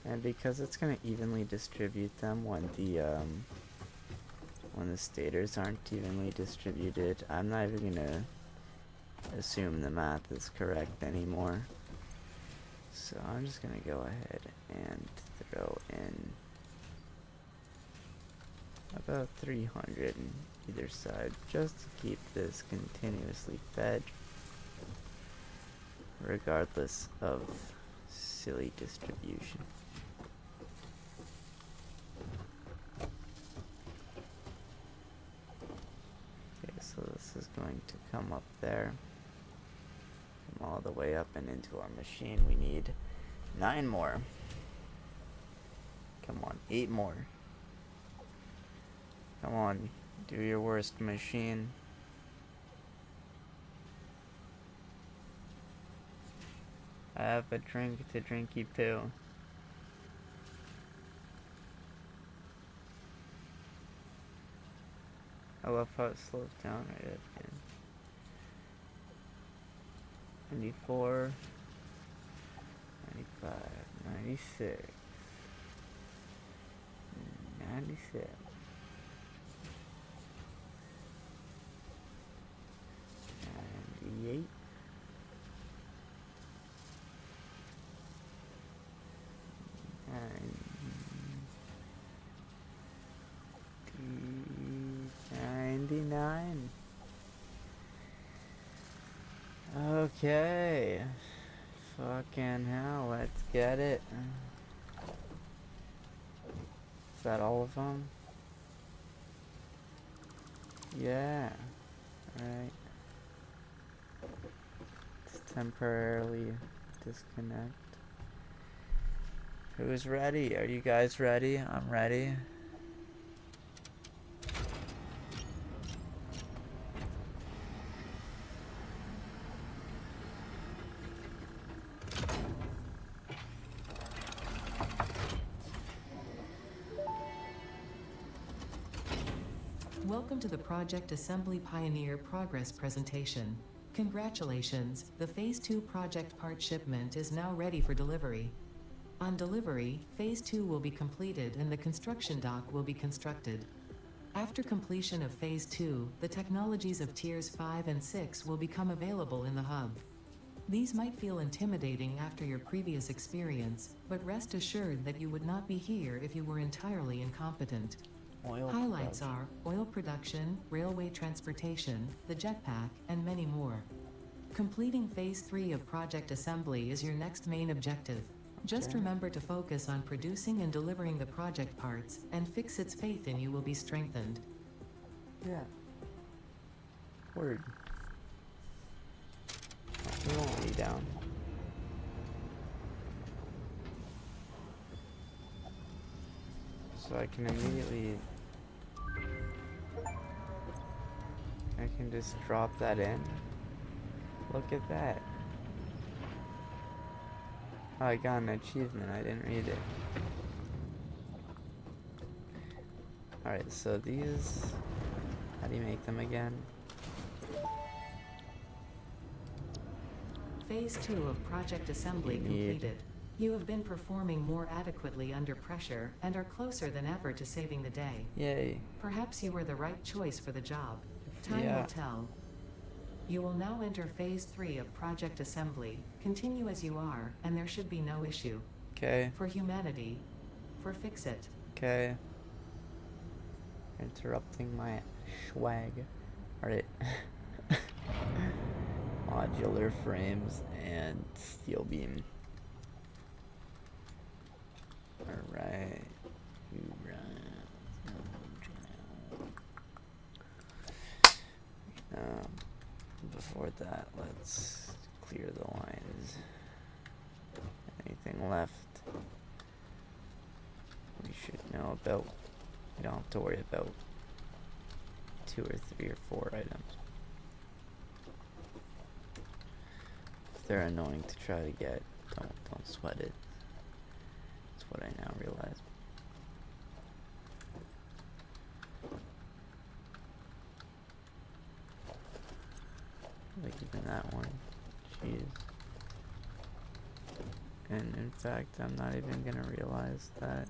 And because it's gonna evenly distribute them when the stators aren't evenly distributed, I'm not even gonna assume the math is correct anymore. So I'm just gonna go ahead and throw in about 300 on either side just to keep this continuously fed regardless of silly distribution. Okay, so this is going to come up there. Come all the way up and into our machine. We need 9 more. Come on, 8 more. Come on, do your worst, machine. I have a drink to drink you too. I love how it slows down right at the end. 94, 95, 96, 97, 98, 99. Okay. Fucking hell, let's get it. Is that all of them? Yeah. Alright. Let's temporarily disconnect. Who's ready? Are you guys ready? I'm ready. Welcome to the Project Assembly Pioneer Progress presentation. Congratulations, the Phase 2 project part shipment is now ready for delivery. On delivery, Phase 2 will be completed and the construction dock will be constructed. After completion of Phase 2, the technologies of Tiers 5 and 6 will become available in the hub. These might feel intimidating after your previous experience, but rest assured that you would not be here if you were entirely incompetent. Highlights are oil production, railway transportation, the jetpack, and many more. Completing Phase 3 of Project Assembly is your next main objective. Just remember to focus on producing and delivering the project parts, and Fixit's faith in you will be strengthened. Yeah. Word. We won't be down. So I can immediately... I can just drop that in. Look at that. Oh, I got an achievement. I didn't read it. Alright, so these... How do you make them again? Phase 2 of project assembly You need- completed. You have been performing more adequately under pressure and are closer than ever to saving the day. Yay. Perhaps you were the right choice for the job. Time Yeah. will tell. You will now enter Phase 3 of project assembly. Continue as you are, and there should be no issue. Okay. For humanity. For Fix-It. Okay. Interrupting my swag. Alright. Modular frames and steel beam. Alright. Before that, let's clear the lines. Anything left we should know about? We don't have to worry about 2 or 3 or 4 items. If they're annoying to try to get, don't sweat it. That's what I now realize. Like even that one. Jeez. And in fact, I'm not even gonna realize that.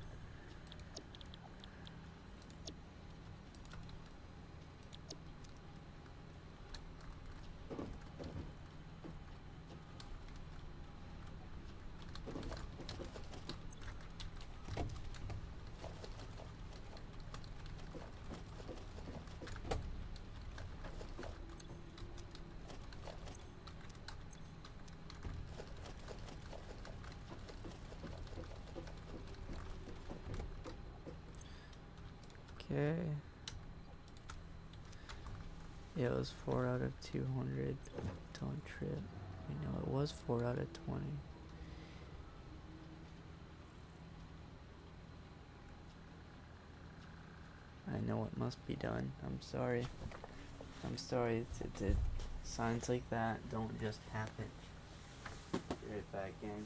Okay. Yeah, it was 4 out of 200. Don't trip. You know, it was 4 out of 20. I know it must be done. I'm sorry. I'm sorry. Signs like that don't just happen. Get it back in.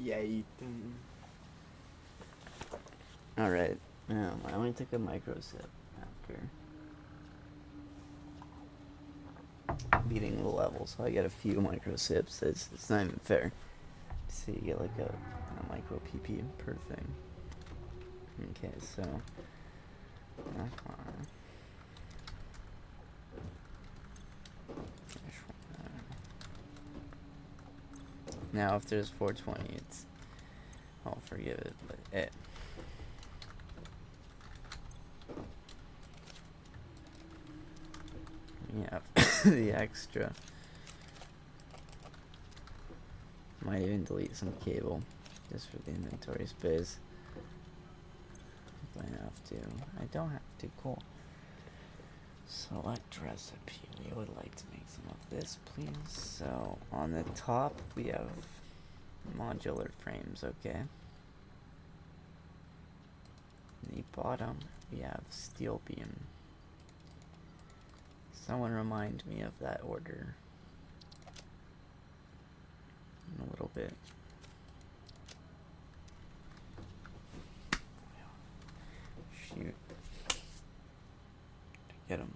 Yay. Alright. I only took a micro sip after beating the level, so I get a few micro sips. It's not even fair. So you get like a micro PP per thing. Okay, so now if there's 420, I'll forgive it, but Yeah, the extra. Might even delete some cable just for the inventory space. If I have to. I don't have to. Cool. Select recipe. We would like to make some of this, please. So on the top we have modular frames, okay. The bottom we have steel beam. Someone remind me of that order in a little bit. Shoot. Get him.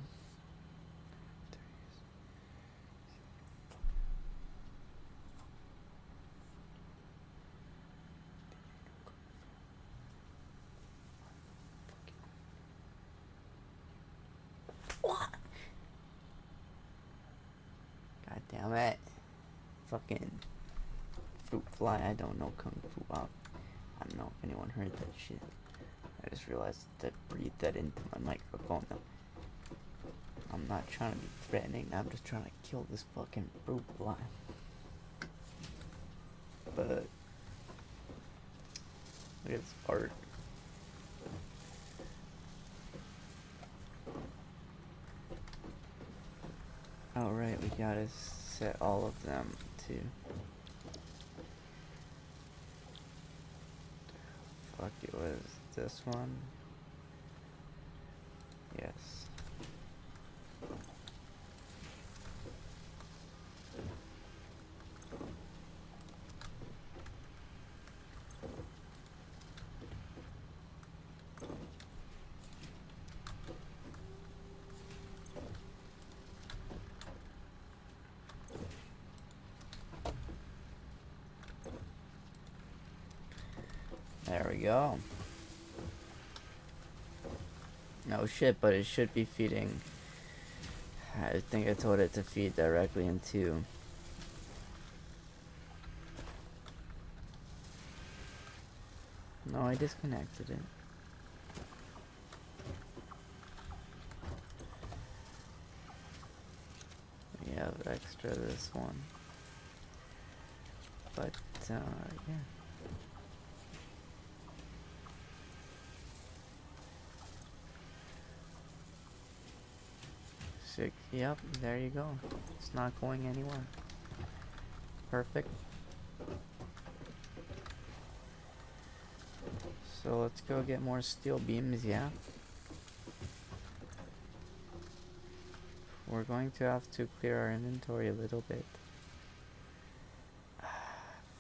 What? God damn it. Fucking fruit fly. I don't know kung fu. I don't know if anyone heard that shit. I just realized that I breathed that into my microphone. I'm not trying to be threatening. I'm just trying to kill this fucking fruit fly. But look at this art. Alright, we gotta set all of them to... Fuck, it was this one? Yes. There we go. No shit, but it should be feeding. I think I told it to feed directly into. No, I disconnected it. We have extra this one. But, yeah. Sick. Yep, there you go. It's not going anywhere. Perfect. So let's go get more steel beams, yeah? We're going to have to clear our inventory a little bit.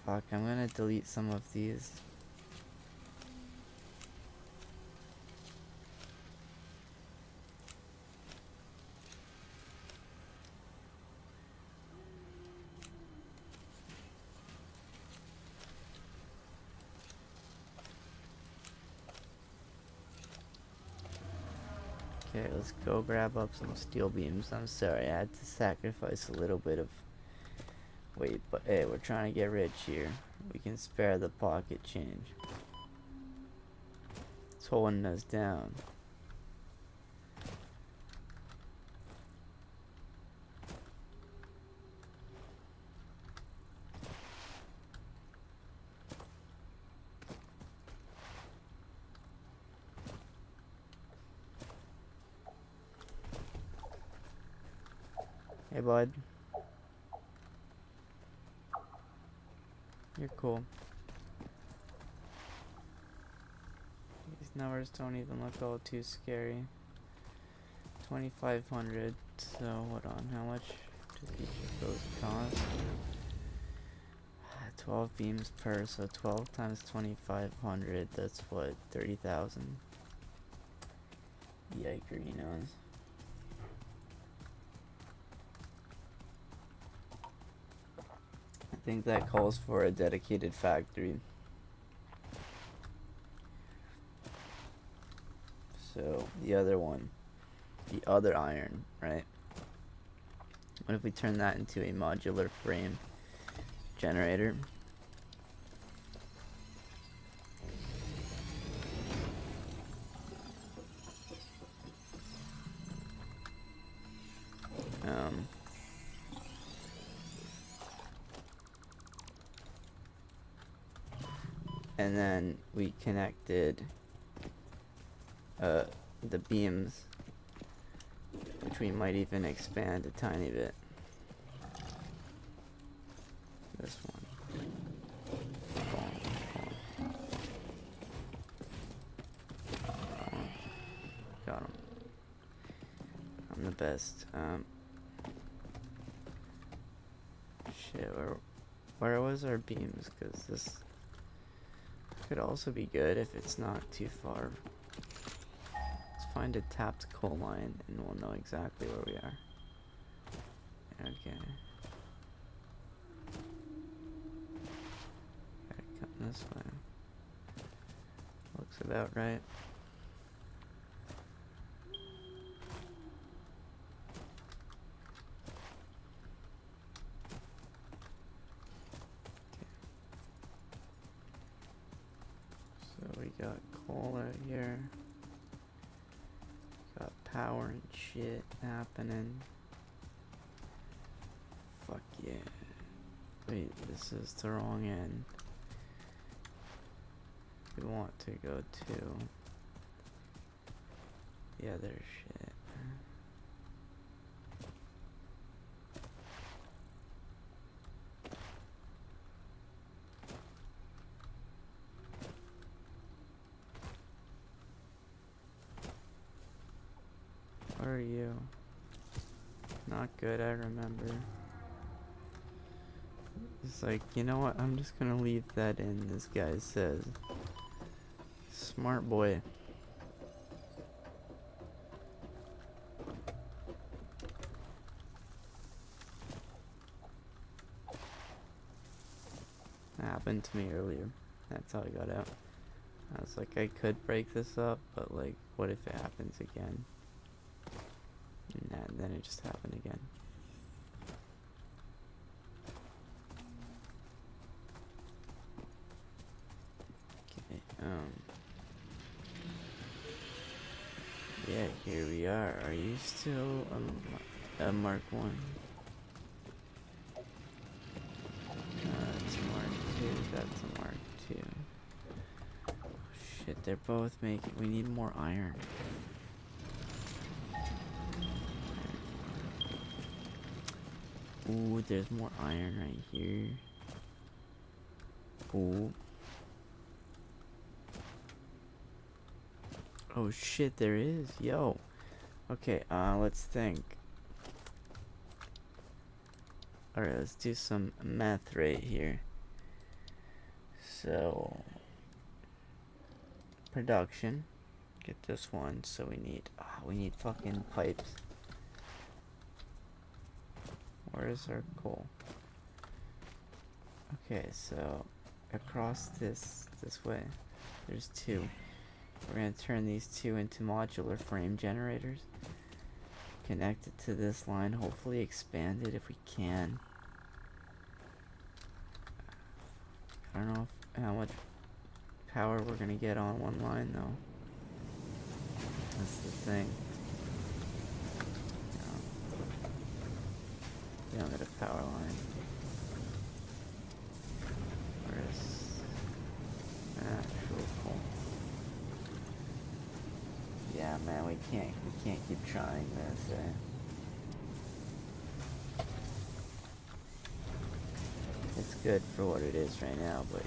Fuck, I'm gonna delete some of these. Okay, let's go grab up some steel beams. I'm sorry, I had to sacrifice a little bit of weight, but hey, we're trying to get rich here. We can spare the pocket change. It's holding us down. Hey, bud. You're cool. These numbers don't even look all too scary. 2,500. So, hold on. How much does each of those cost? 12 beams per, so 12 times 2,500. That's what? 30,000. Yikerinos. I think that calls for a dedicated factory. So the other one, the other iron, right? What if we turn that into a modular frame generator? and then we connected the beams, which we might even expand a tiny bit. This one. Got him. I'm the best. Shit, where was our beams? Because this could also be good if it's not too far. Let's find a tapped coal line and we'll know exactly where we are. Okay. Gotta come this way. Looks about right. So we got coal out here. Got power and shit happening. Fuck yeah. Wait, this is the wrong end. We want to go to the other shit. Where are you? Not good, I remember. It's like, you know what? I'm just gonna leave that in, this guy says. Smart boy. That happened to me earlier. That's how I got out. I was like, I could break this up, but like, what if it happens again? And then it just happened again. Okay, yeah, here we are. Are you still a Mark 1? That's a Mark 2, that's a Mark 2. Oh, shit, they're both making... We need more iron. Ooh, there's more iron right here. Ooh. Oh shit, there is. Yo. Okay, let's think. Alright, let's do some math right here. So, production. Get this one. So we need fucking pipes. Where is our coal? Okay, so across this way, there's two. We're gonna turn these two into modular frame generators. Connect it to this line, hopefully expand it if we can. I don't know how much power we're gonna get on one line though. That's the thing. We don't get a power line. Where is actual coal? Yeah, man, we can't keep trying this, eh? It's good for what it is right now, but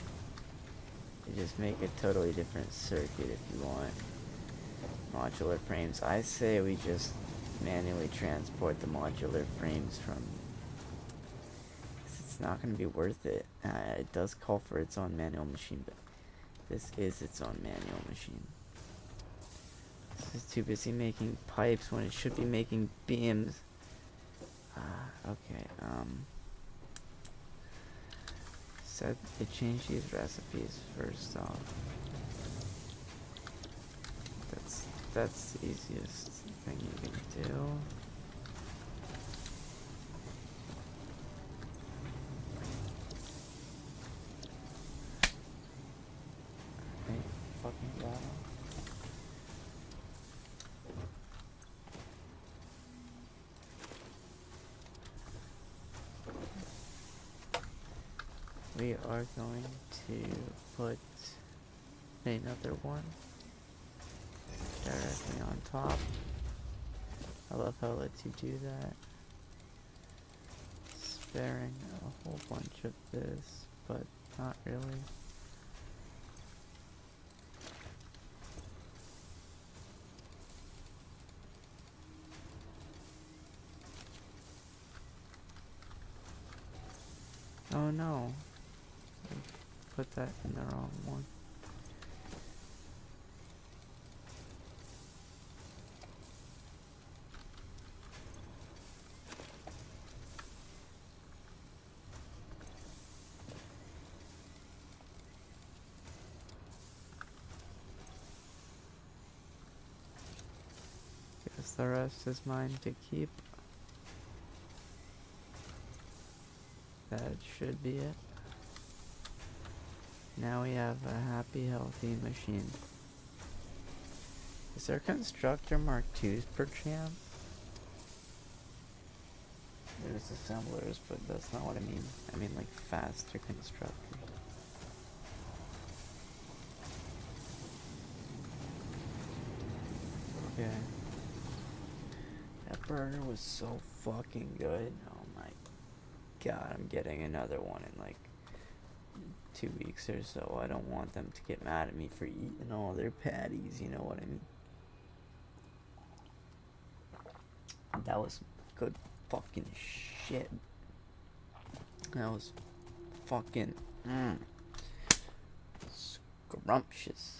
you just make a totally different circuit if you want modular frames. I say we just manually transport the modular frames from... It's not going to be worth it. It does call for its own manual machine, but this is its own manual machine. This is too busy making pipes when it should be making beams. Okay, said they changed these recipes first off. That's the easiest thing you can do. Hey, fucking god. We are going to put Another one. Directly on top. I love how it lets you do that. Sparing a whole bunch of this, but not really. Oh no. I put that in the wrong one. Guess the rest is mine to keep. That should be it. Now we have a happy, healthy machine. Is there Constructor Mark IIs per chance? There's assemblers, but that's not what I mean. I mean like faster constructors. Okay. That burger was so fucking good. Oh my god, I'm getting another one in like 2 weeks or so. I don't want them to get mad at me for eating all their patties, you know what I mean? That was good fucking shit. That was fucking scrumptious.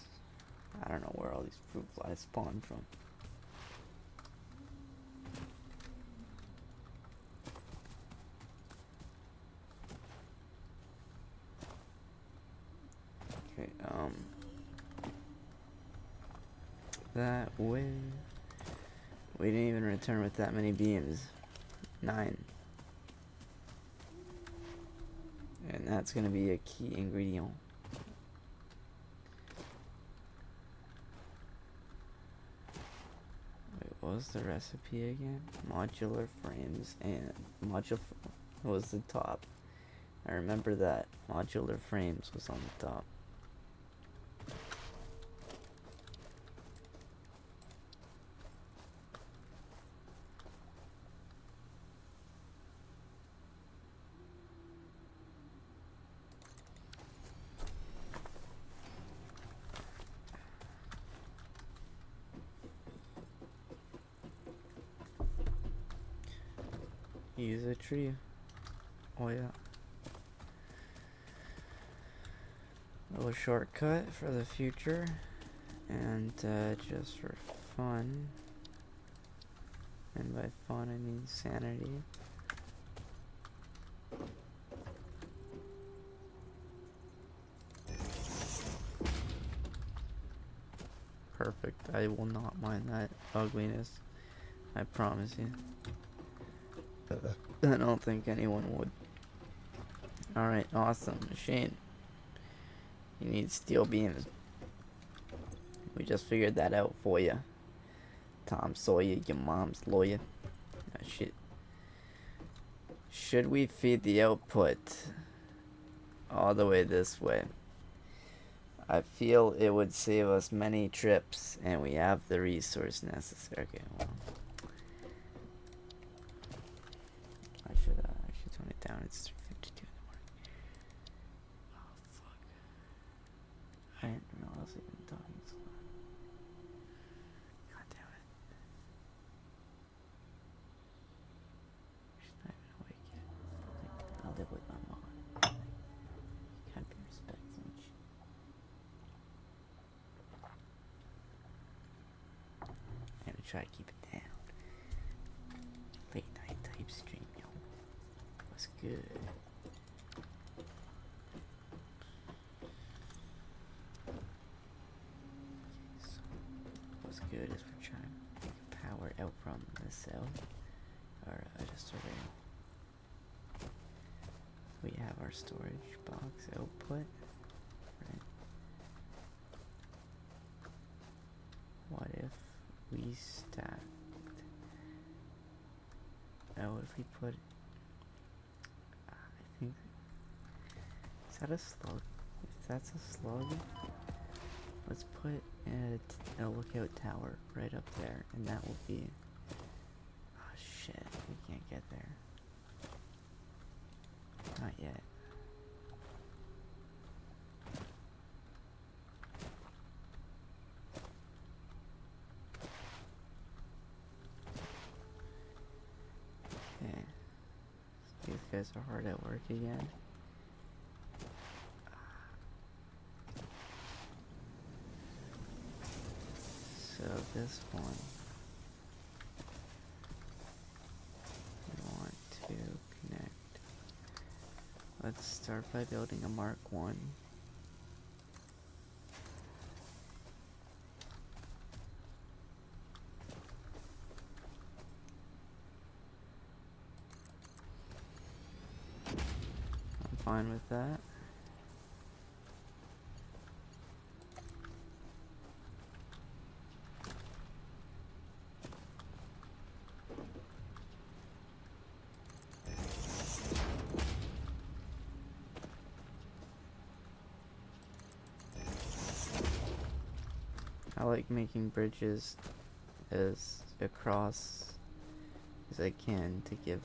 I don't know where all these fruit flies spawn from. Okay, that way. We didn't even return with that many beams. 9. And that's gonna be a key ingredient. Wait, what was the recipe again? Modular frames and was the top. I remember that. Modular frames was on the top. Use a tree. Oh yeah. A little shortcut for the future. And just for fun. And by fun I mean sanity. Perfect. I will not mind that ugliness. I promise you. I don't think anyone would. Alright, awesome. Machine. You need steel beams. We just figured that out for you. Tom Sawyer, your mom's lawyer. Ah, shit. Should we feed the output all the way this way? I feel it would save us many trips, and we have the resource necessary. Okay, well. I should tone it down. It's 3:52 in the morning. Oh, fuck. I didn't realize I've been talking so loud. God damn it. She's not even awake yet. Like, I'll live with my mom. Like, you can't be respecting me. I'm gonna try to keep it down. Late night type stream, yo. What's good? So, what's good is we're trying to take power out from the cell, or just a rail. We have our storage box output, right? What if we stacked? Oh, if we put, I think, is that a slug? If that's a slug, Let's put a lookout tower right up there, and that will be... Oh shit, we can't get there. Not yet. Okay. These guys are hard at work again. So this one, we want to connect. Let's start by building a Mark 1. I'm fine with that. I like making bridges as across as I can to give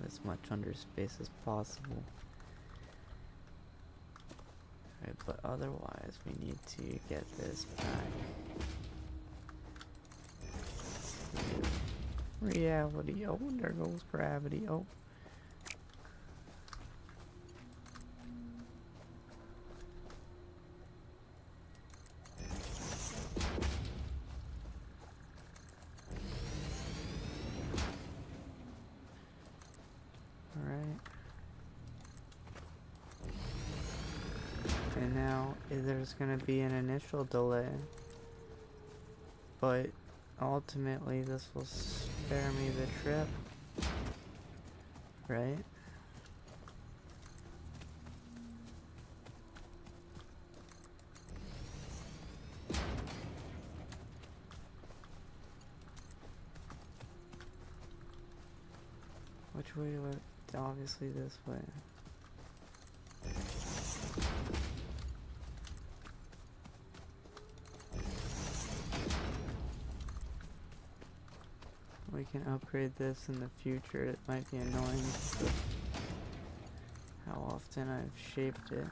as much underspace as possible. Right, but otherwise we need to get this back to reality. Oh, and there goes gravity. Oh. And now there's going to be an initial delay, but ultimately this will spare me the trip, right? Which way do I... Obviously this way. We can upgrade this in the future. It might be annoying because of how often I've shaped it.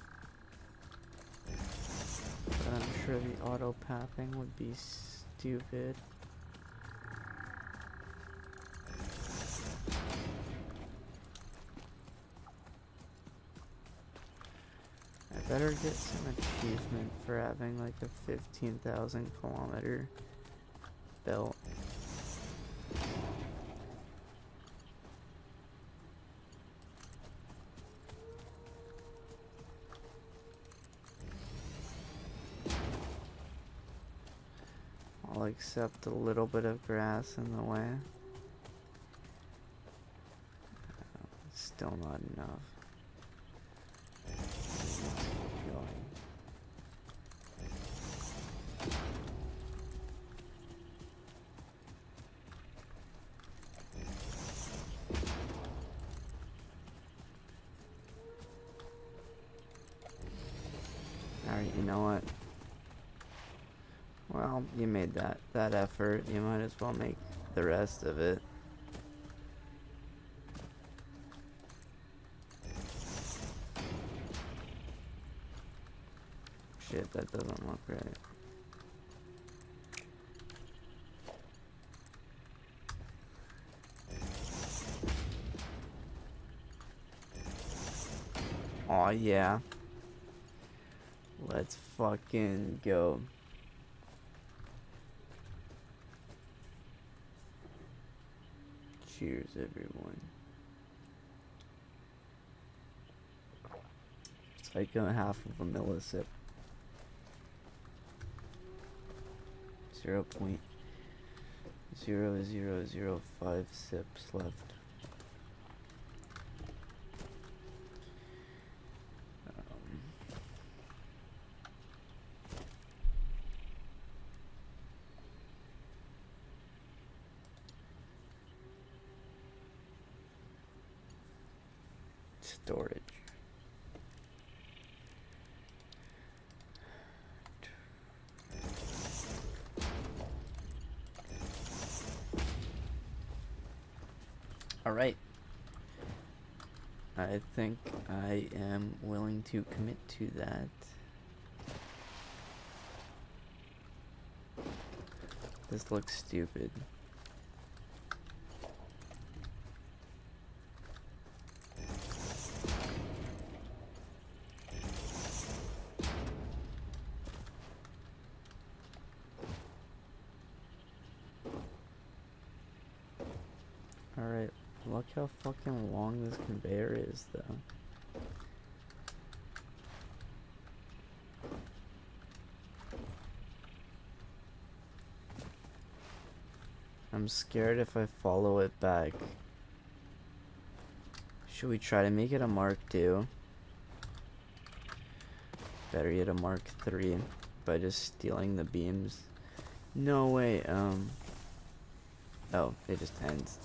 But I'm sure the auto pathing would be stupid. I better get some achievement for having like a 15,000 kilometer belt. I'll accept a little bit of grass in the way. Still not enough. Keep going. Alright, you know what? Well, you made that effort. You might as well make the rest of it. Shit, that doesn't look right. Aw, yeah. Let's fucking go. Cheers, everyone. It's like a half of a millisip. 0.0005 sips left. Storage. Alright. I think I am willing to commit to that. This looks stupid. Alright, look how fucking long this conveyor is, though. I'm scared if I follow it back. Should we try to make it a Mark II? Better yet, a Mark III by just stealing the beams. No way, oh, it just ends.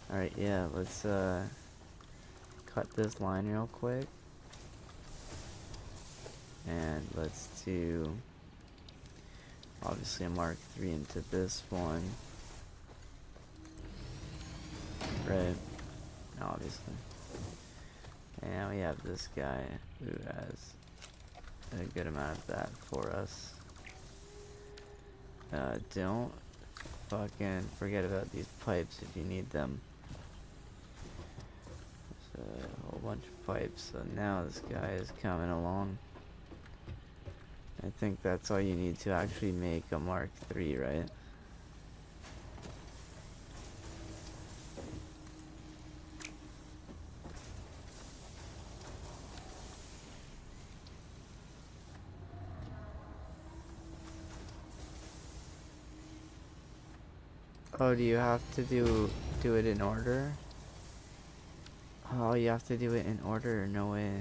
Alright, yeah, let's, cut this line real quick. And let's do, obviously, a Mark III into this one. Right, obviously. And now we have this guy who has a good amount of that for us. Don't fucking forget about these pipes if you need them. There's a whole bunch of pipes, so now this guy is coming along. I think that's all you need to actually make a Mark III, right? Oh, do you have to do it in order? Oh, you have to do it in order? No way.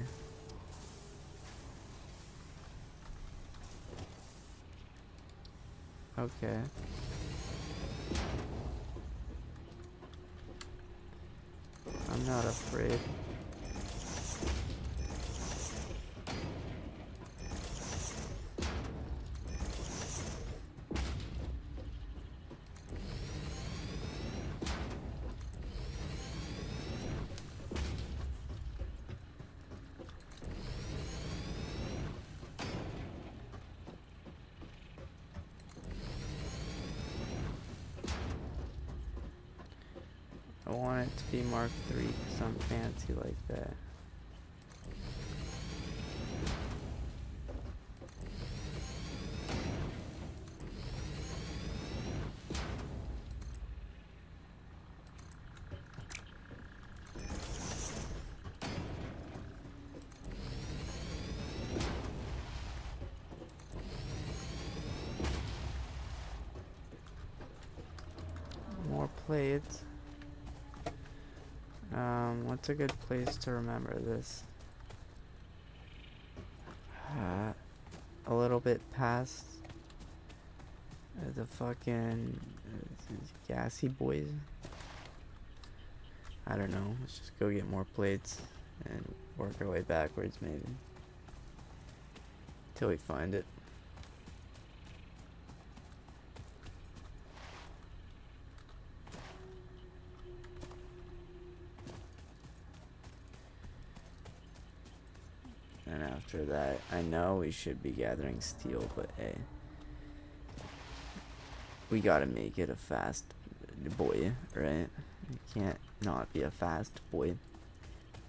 Okay. I'm not afraid. I want it to be Mark III because I'm fancy like that. More plates. What's a good place to remember this? A little bit past the fucking gassy boys. I don't know. Let's just go get more plates and work our way backwards, maybe, till we find it. And after that, I know we should be gathering steel, but hey, we gotta make it a fast boy, right? You can't not be a fast boy.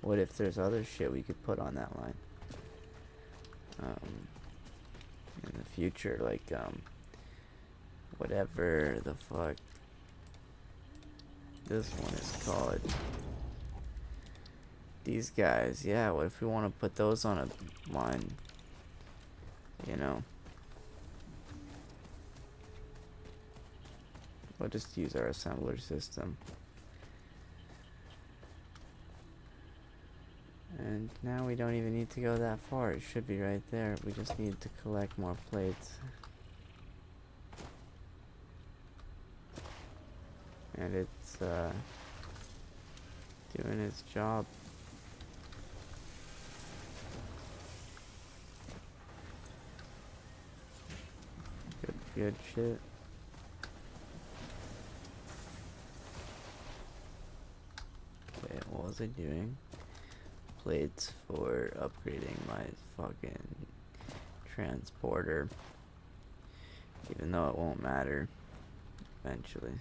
What if there's other shit we could put on that line? In the future, like, whatever the fuck this one is called. These guys, yeah, what if we want to put those on a line? You know? We'll just use our assembler system. And now we don't even need to go that far. It should be right there. We just need to collect more plates. And it's, doing its job. Good shit. was I doing? Plates for upgrading my fucking transporter. Even though it won't matter eventually.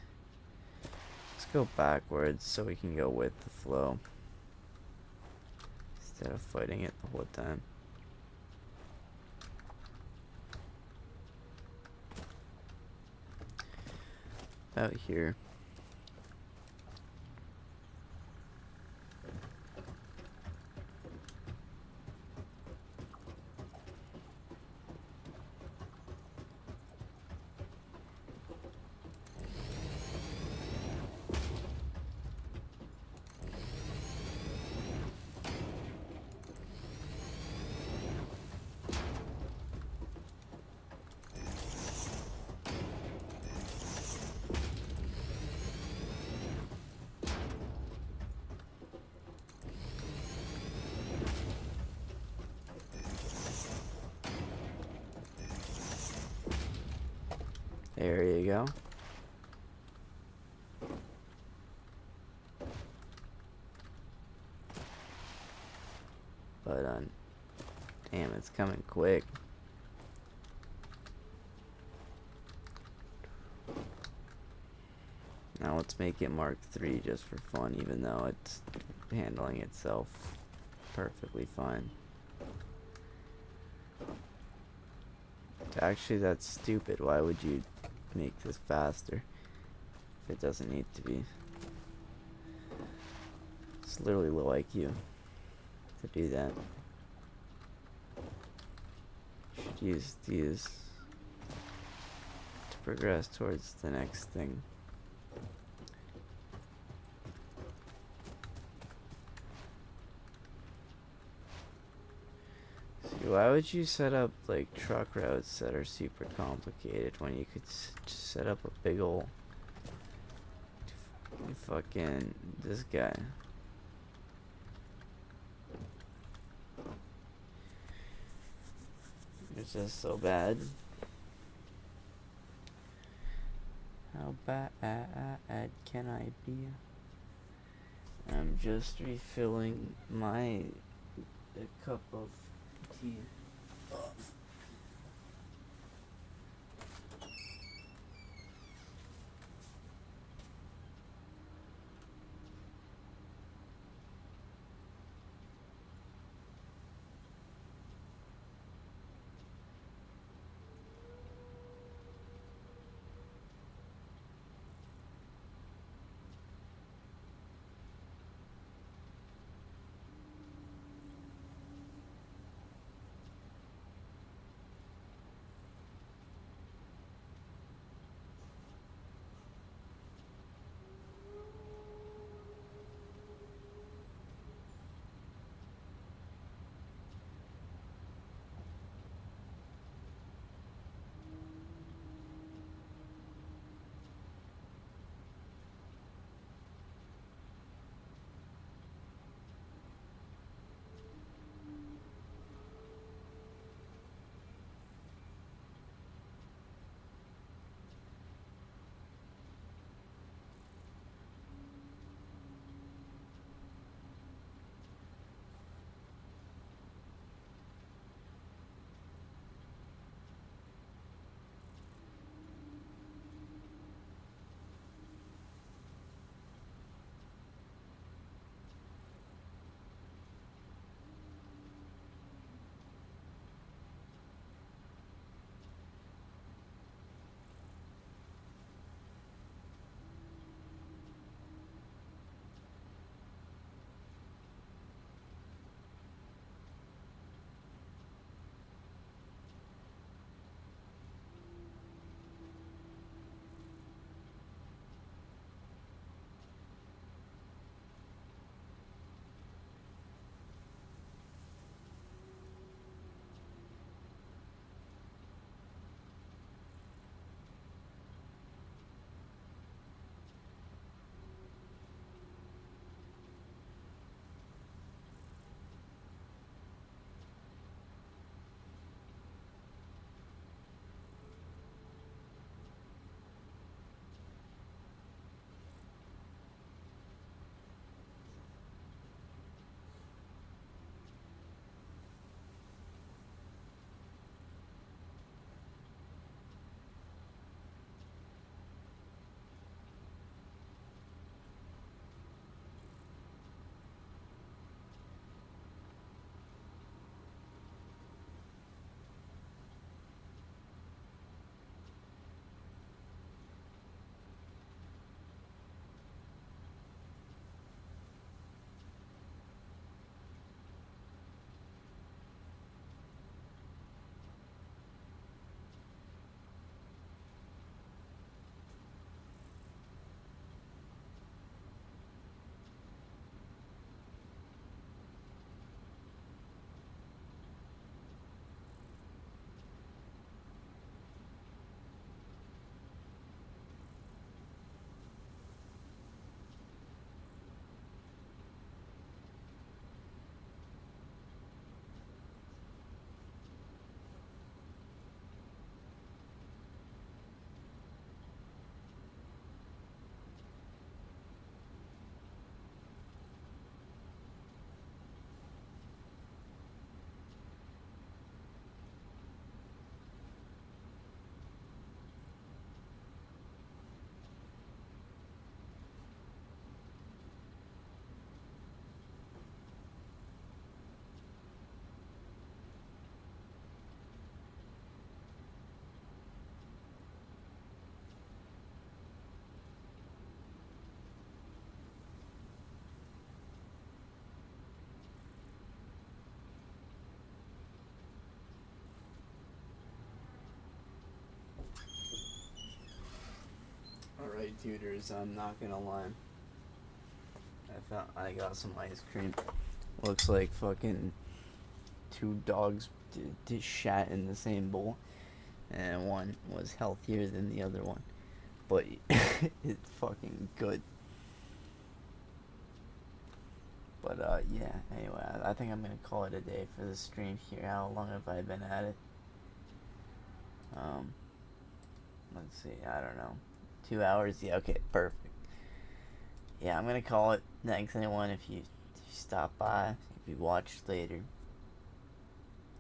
Let's go backwards so we can go with the flow instead of fighting it the whole time. Out here. There you go. But, damn, it's coming quick. Now let's make it Mark III just for fun, even though it's handling itself perfectly fine. Actually, that's stupid. Why would you make this faster if it doesn't need to be? It's literally low IQ to do that. Should use these to progress towards the next thing. See, why would you set up like truck routes that are super complicated when you could just set up a big ol' fucking this guy? It's just so bad. How bad can I be? I'm just refilling my cup of tea. great tutors, I'm not gonna lie. I got some ice cream. Looks like fucking two dogs did shat in the same bowl, and one was healthier than the other one, but it's fucking good. But yeah, anyway, I think I'm gonna call it a day for the stream here. How long have I been at it? Let's see, I don't know. 2 hours? Yeah, okay, perfect. Yeah, I'm gonna call it. Thanks anyone if you stop by, if you watched later.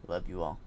Love you all.